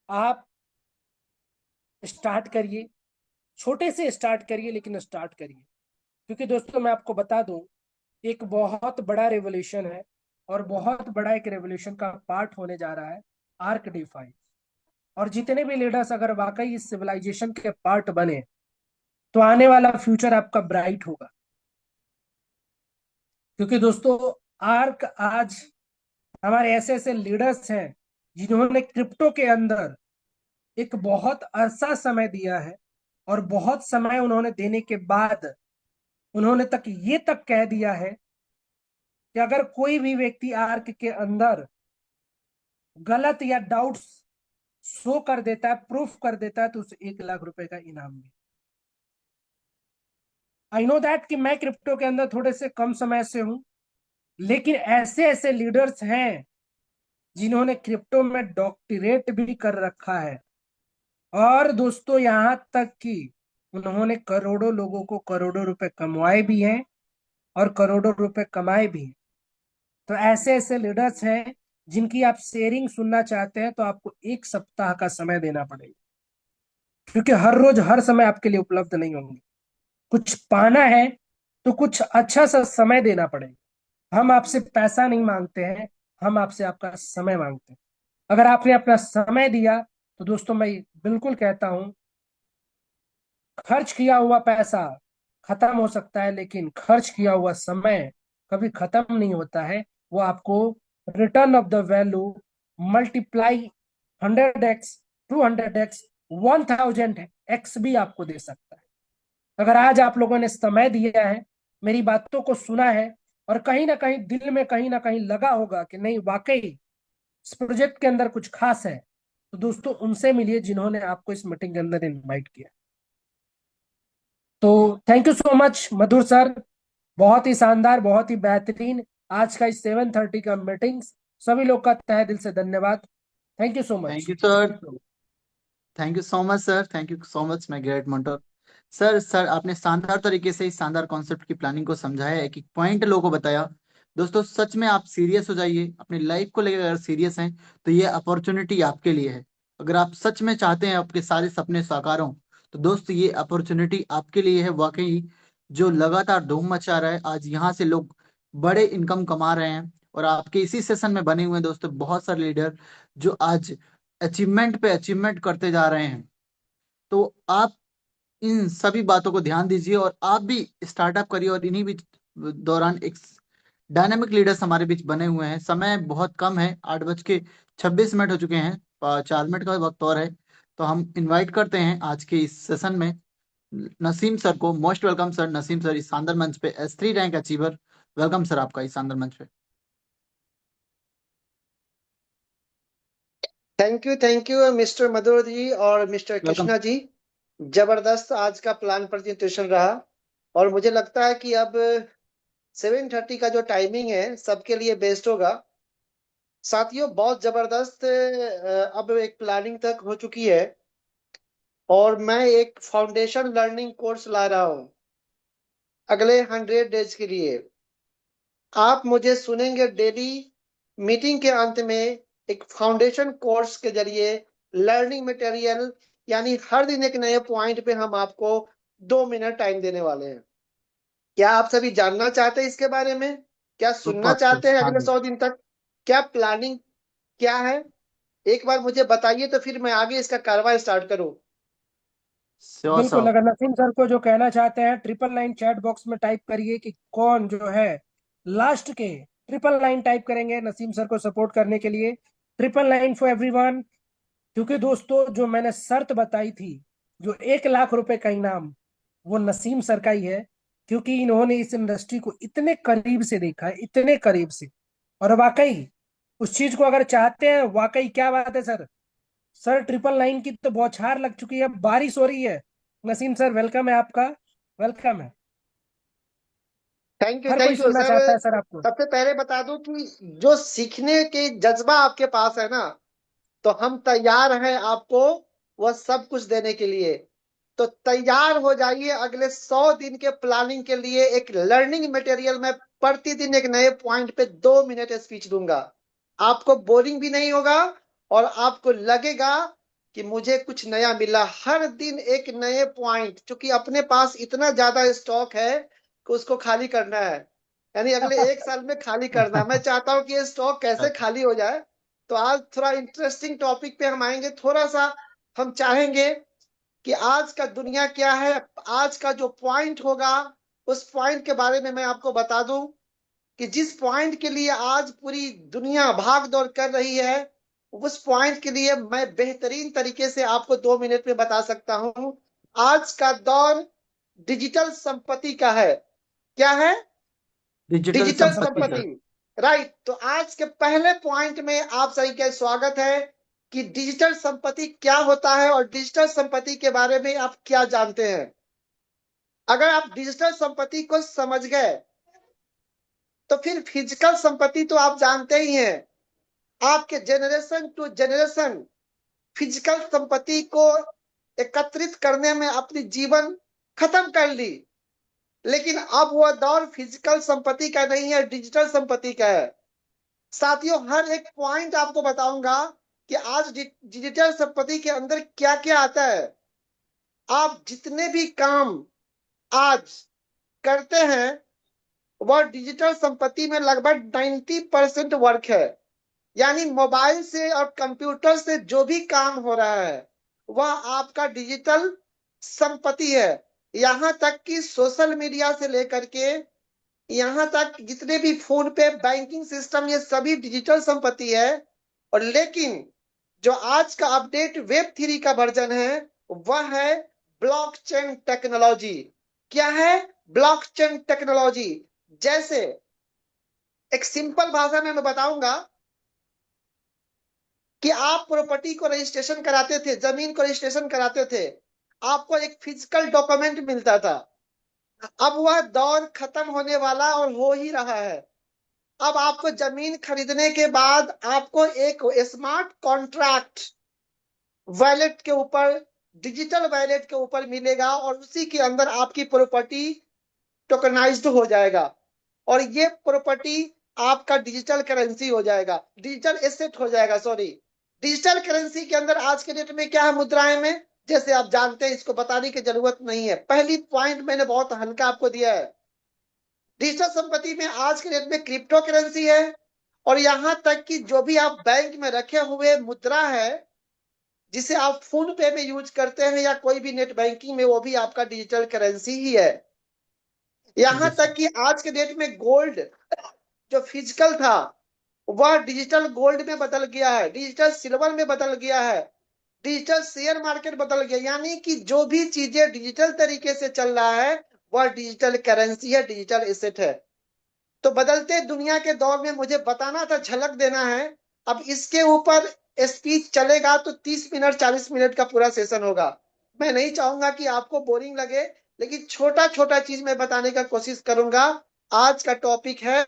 आप स्टार्ट करिए, छोटे से स्टार्ट करिए, लेकिन स्टार्ट करिए। क्योंकि दोस्तों, मैं आपको बता दूं, एक बहुत बड़ा रेवोल्यूशन है और बहुत बड़ा एक रेवोल्यूशन का पार्ट होने जा रहा है आर्क डिफाई। और जितने भी लीडर्स अगर वाकई इस सिविलाइजेशन के पार्ट बने, तो आने वाला फ्यूचर आपका ब्राइट होगा। क्योंकि दोस्तों, आर्क आज हमारे ऐसे ऐसे लीडर्स हैं जिन्होंने क्रिप्टो के अंदर एक बहुत अरसा समय दिया है। और बहुत समय उन्होंने देने के बाद उन्होंने तक ये तक कह दिया है कि अगर कोई भी व्यक्ति आर्क के अंदर गलत या डाउट्स शो कर देता है, प्रूफ कर देता है, तो उसे 1 लाख रुपए का इनाम भी। आई नो दैट कि मैं क्रिप्टो के अंदर थोड़े से कम समय से हूं, लेकिन ऐसे ऐसे लीडर्स हैं जिन्होंने क्रिप्टो में डॉक्टरेट भी कर रखा है। और दोस्तों, यहां तक कि उन्होंने करोड़ों लोगों को करोड़ों रुपए कमवाए भी हैं और करोड़ों रुपए कमाए भी हैं। तो ऐसे ऐसे लीडर्स हैं जिनकी आप शेयरिंग सुनना चाहते हैं तो आपको 1 सप्ताह का समय देना पड़ेगा। क्योंकि हर रोज हर समय आपके लिए उपलब्ध नहीं होंगे। कुछ पाना है तो कुछ अच्छा सा समय देना पड़ेगा। हम आपसे पैसा नहीं मांगते हैं, हम आपसे आपका समय मांगते हैं। अगर आपने अपना समय दिया तो दोस्तों, मैं बिल्कुल कहता हूं, खर्च किया हुआ पैसा खत्म हो सकता है, लेकिन खर्च किया हुआ समय कभी खत्म नहीं होता है। वो आपको return of the value multiply 100x, 200x, 1000x भी आपको दे सकता है। अगर आज आप लोगों ने समय दिया है, मेरी बातों को सुना है, और कहीं ना कहीं दिल में कहीं ना कहीं लगा होगा कि नहीं, वाकई इस प्रोजेक्ट के अंदर कुछ खास है, तो दोस्तों उनसे मिलिए जिन्होंने आपको इस मीटिंग के अंदर इनवाइट किया। तो thank you so much Madhur sir. बहुत ही शानदार, बहुत ही बेहतरीन आज का इस 7:30 का मीटिंग। सभी लोग का तहे दिल से धन्यवाद। Thank you so thank much. You sir. Thank you so much sir, thank you so much my great mentor. Sir आपने शानदार तरीके से इस शानदार कॉन्सेप्ट की प्लानिंग को समझाया, एक एक पॉइंट लोगों को बताया। दोस्तों सच में आप सीरियस हो जाइए अपनी लाइफ को लेकर, अगर सीरियस हैं तो ये अपॉर्चुनिटी आपके लिए है। अगर आप सच में चाहते हैं आपके सारे सपने साकार हों, तो दोस्त ये अपॉर्चुनिटी आपके लिए है वाकई। जो लगातार धूम मचा रहा है, आज यहाँ से लोग बड़े इनकम कमा रहे हैं, और आपके इसी सेशन में बने हुए हैं दोस्तों बहुत सारे लीडर जो आज अचीवमेंट पे अचीवमेंट करते जा रहे हैं। तो आप इन सभी बातों को ध्यान दीजिए और आप भी स्टार्टअप करिए। और इन्हीं बीच दौरान एक डायनामिक लीडर्स हमारे बीच बने हुए हैं। समय बहुत कम है, 8:26 हो चुके हैं, 4 मिनट का वक्त और है। तो हम इनवाइट करते हैं आज के इस सेशन में नसीम सर को। Most welcome sir, Naseem sir इस शानदार मंच पे, S3 rank achiever. Welcome sir आपका इस शानदार मंच पे। थैंक यू मिस्टर मधुर जी और मिस्टर वेलकम। कृष्णा जी। जबरदस्त आज का प्लान प्रेजेंटेशन रहा। और मुझे लगता है कि अब 7:30 का जो टाइमिंग है सबके लिए बेस्ट होगा। साथियों, बहुत जबरदस्त अब एक प्लानिंग तक हो चुकी है। और मैं एक फाउंडेशन लर्निंग कोर्स ला रहा हूँ अगले 100 डेज के लिए। आप मुझे सुनेंगे डेली। मीटिंग के अंत में एक फाउंडेशन कोर्स के जरिए लर्निंग मटेरियल, यानी हर दिन एक नए पॉइंट पे हम आपको 2 मिनट टाइम देने वाले हैं। क्या आप सभी जानना चाहते हैं इसके बारे में? क्या सुनना सुपर सर, चाहते हैं अगले शानदार। 100 दिन तक? क्या प्लानिंग क्या है? एक बार मुझे बताइए तो फिर मैं आगे इसका कार्रवाई स्टार्ट करूं। श्योर बिल्कुल, सर। अगर नसीम सर को जो कहना चाहते हैं, 999 चैट बॉक्स में टाइप करिए कि कौन जो है लास्ट के 999 टाइप करेंगे नसीम सर को सपोर्ट करने के लिए। 999 फॉर एवरीवन। क्योंकि दोस्तों, जो मैंने शर्त बताई थी जो 1 लाख रुपए का इनाम वो नसीम सर का ही है, क्योंकि इन्होंने इस इंडस्ट्री को इतने करीब से देखा है, इतने करीब से। और वाकई उस चीज को अगर चाहते हैं, वाकई क्या बात है सर। सर 999 की तो बौछार लग चुकी है, बारिश हो रही है। नसीम सर वेलकम है आपका, वेलकम है। हर कोई थैंक यू सुनना सर। चाहता है सर आपको। सबसे पहले बता दूं कि जो सीखने के जज्बा आपके पास है ना, तो हम तैयार हैं आपको वह सब कुछ देने के लिए। तो तैयार हो जाइए अगले 100 दिन के प्लानिंग के लिए। एक लर्निंग मटेरियल में प्रतिदिन एक नए पॉइंट पे 2 मिनट स्पीच दूंगा। आपको बोरिंग भी नहीं होगा और आपको लगेगा कि मुझे कुछ नया मिला। हर दिन एक नए पॉइंट, क्योंकि अपने पास इतना ज्यादा स्टॉक है कि उसको खाली करना है। यानी अगले 1 साल में खाली करना है। मैं चाहता हूं कि ये स्टॉक कैसे खाली हो जाए। तो आज थोड़ा इंटरेस्टिंग टॉपिक पे हम आएंगे। थोड़ा सा हम चाहेंगे कि आज का दुनिया क्या है, आज का जो पॉइंट होगा उस पॉइंट के बारे में मैं आपको बता दूं कि जिस पॉइंट के लिए आज पूरी दुनिया भाग दौड़ कर रही है, उस पॉइंट के लिए मैं बेहतरीन तरीके से आपको 2 मिनट में बता सकता हूं। आज का दौर डिजिटल संपत्ति का है। क्या है? डिजिटल डिजिटल संपत्ति संपत्ति। सर। राइट। तो आज के पहले पॉइंट में आप सभी का स्वागत है कि डिजिटल संपत्ति क्या होता है और डिजिटल संपत्ति के बारे में आप क्या जानते हैं। अगर आप डिजिटल संपत्ति को समझ गए तो फिर फिजिकल संपत्ति तो आप जानते ही हैं। आपके जनरेशन टू जनरेशन फिजिकल संपत्ति को एकत्रित करने में अपनी जीवन खत्म कर ली। लेकिन अब वह दौर फिजिकल संपत्ति का नहीं है, डिजिटल संपत्ति का है। साथियों, हर एक पॉइंट आपको बताऊंगा कि आज डिजिटल संपत्ति के अंदर क्या क्या आता है। आप जितने भी काम आज करते हैं वह डिजिटल संपत्ति में लगभग 90% वर्क है। यानी मोबाइल से और कंप्यूटर से जो भी काम हो रहा है वह आपका डिजिटल संपत्ति है। यहां तक कि सोशल मीडिया से लेकर के यहां तक जितने भी फोन पे बैंकिंग सिस्टम, ये सभी डिजिटल संपत्ति है। और लेकिन जो आज का अपडेट वेब 3 का वर्जन है वह है ब्लॉकचेन टेक्नोलॉजी। क्या है? Blockchain technology. जैसे एक सिंपल भाषा में मैं बताऊंगा कि आप प्रॉपर्टी को रजिस्ट्रेशन कराते थे, जमीन को रजिस्ट्रेशन कराते थे, आपको एक फिजिकल डॉक्यूमेंट मिलता था। अब वह दौर खत्म होने वाला और हो ही रहा है। अब आपको जमीन खरीदने के बाद आपको एक स्मार्ट कॉन्ट्रैक्ट वैलेट के ऊपर, डिजिटल वैलेट के ऊपर मिलेगा और उसी के अंदर आपकी प्रॉपर्टी टोकनाइज्ड हो जाएगा। और ये प्रॉपर्टी आपका डिजिटल करेंसी हो जाएगा, डिजिटल एसेट हो जाएगा। सॉरी, डिजिटल करेंसी के अंदर आज के डेट में क्या है मुद्राएं में, जैसे आप जानते हैं, इसको बताने की जरूरत नहीं है। पहली पॉइंट मैंने बहुत हल्का आपको दिया है। डिजिटल संपत्ति में आज के डेट में क्रिप्टो करेंसी है और यहां तक कि जो भी आप बैंक में रखे हुए मुद्रा है जिसे आप फोन पे में यूज करते हैं या कोई भी नेट बैंकिंग में, वो भी आपका डिजिटल करेंसी ही है। यहां यस तक सर। कि आज के डेट में गोल्ड जो फिजिकल था वह डिजिटल गोल्ड में बदल गया है, डिजिटल सिल्वर में बदल गया है, डिजिटल शेयर मार्केट बदल गया। यानी कि जो भी चीजें डिजिटल तरीके से चल रहा है वह डिजिटल करेंसी है, डिजिटल एसेट है। तो बदलते दुनिया के दौर में मुझे बताना था, झलक देना है। अब इसके ऊपर स्पीच चलेगा तो 30 मिनट 40 मिनट का पूरा सेशन होगा। मैं नहीं चाहूंगा कि आपको बोरिंग लगे, लेकिन छोटा छोटा चीज मैं बताने का कोशिश करूंगा। आज का टॉपिक है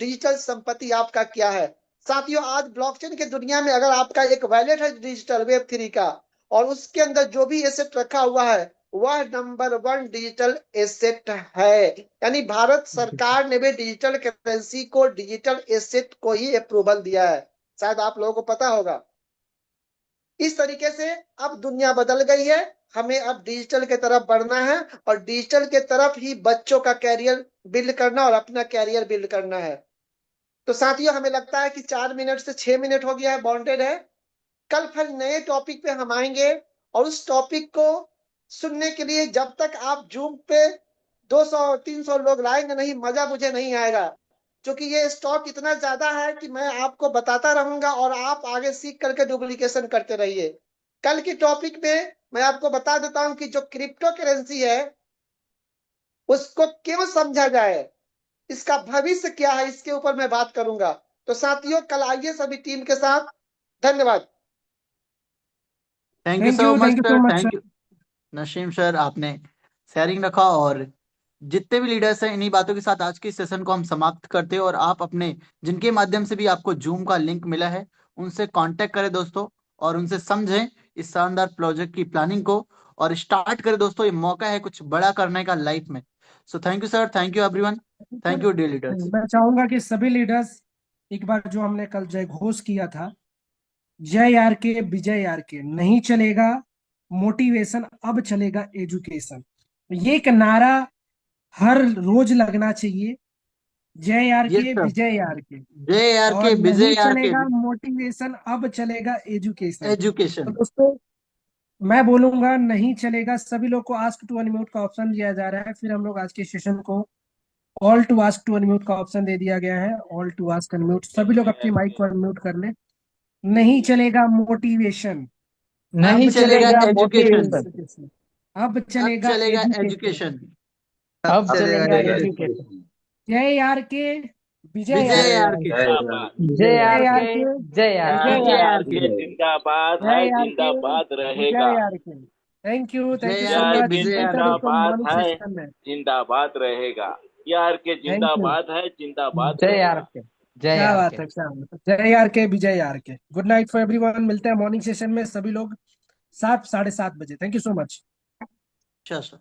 डिजिटल संपत्ति आपका क्या है। साथियों, आज ब्लॉकचेन के दुनिया में अगर आपका एक वैलेट है डिजिटल वेब 3 का और उसके अंदर जो भी एसेट रखा हुआ है वह नंबर 1 डिजिटल एसेट है। यानी भारत सरकार ने भी डिजिटल करेंसी को, डिजिटल एसेट को ही अप्रूवल दिया है। शायद आप लोगों को पता होगा। इस तरीके से अब दुनिया बदल गई है। हमें अब डिजिटल के तरफ बढ़ना है और डिजिटल के तरफ ही बच्चों का कैरियर बिल्ड करना और अपना कैरियर बिल्ड करना है। तो साथियों, हमें लगता है कि 4 मिनट से 6 मिनट हो गया है, बाउंडेड है। कल फिर नए टॉपिक पे हम आएंगे और उस टॉपिक को सुनने के लिए जब तक आप जूम पे 200-300 लोग लाएंगे नहीं, मजा मुझे नहीं आएगा। क्योंकि ये स्टॉक इतना ज्यादा है कि मैं आपको बताता रहूंगा और आप आगे सीख करके डुप्लीकेशन करते रहिए। कल के टॉपिक में मैं आपको बता देता हूं कि जो क्रिप्टो करेंसी है उसको क्यों समझा जाए, इसका भविष्य क्या है, इसके ऊपर मैं बात करूंगा। तो साथियों, कल आइए सभी टीम के साथ। धन्यवाद। Thank thank you you sir, so much thank sir. You Naseem sir, आपने शेयरिंग रखा। और जितने भी लीडर्स हैं, इन्हीं बातों के साथ आज के सेशन को हम समाप्त करते हैं। और आप अपने जिनके माध्यम से भी आपको जूम का लिंक मिला है, उनसे कांटेक्ट करें दोस्तों, और उनसे समझें इस शानदार प्रोजेक्ट की प्लानिंग को, और स्टार्ट करें दोस्तों। ये मौका है कुछ बड़ा करने का लाइफ में। So thank you sir, thank you everyone, sir, thank you dear leaders. मैं चाहूंगा कि सभी लीडर्स एक बार जो हमने कल जय घोष किया था, जय आर के विजय आर के, नहीं चलेगा मोटिवेशन, अब चलेगा एजुकेशन, ये एक नारा हर रोज लगना चाहिए। जय आर यस के सर, विजय आर के, जय आर और के नहीं विजय आर के चलेगा मोटिवेशन, अब चलेगा एजुकेशन। तो एजुकेशन। दोस्तों, मैं बोलूंगा नहीं चलेगा, सभी लोग को आस्क टू अनम्यूट का ऑप्शन दिया जा रहा है, फिर हम लोग आज के सेशन को all to ask to unmute का ऑप्शन दे दिया गया है। ऑल टू आस्क अनम्यूट, सभी लोग अपनी माइक को अनम्यूट कर ले। नहीं चलेगा मोटिवेशन, नहीं अब चलेगा चलेगा एजुकेशन, मोटिवेशन, एजुकेशन, अब अब चलेगा चलेगा एजुकेशन। एजुकेशन, अब अब चलेगा चलेगा एजुकेशन। एजुकेशन। जय आर के विजय आर विजय के, आर के, जय जय आर आर के, के जय आर के। विजय विजय आर आर के, के, जिंदाबाद है, जय आर के जिंदाबाद रहेगा। विजय आर के। थैंक जय यू सो आर के मच। विजय आर मिलते हैं के। दोस्तों जिंदाबाद मॉर्निंग है, सेशन में। जिंदाबाद रहेगा। यार के थैंक यू। जिंदाबाद है, जिंदाबाद जय आर रहेगा। के, जय क्या आर बात के। है, क्या बात है। जय आर के विजय आर के। Good night for everyone. मिलते हैं मॉर्निंग सेशन में सभी लोग 7, 7:30 बजे। Thank you so much. अच्छा सर।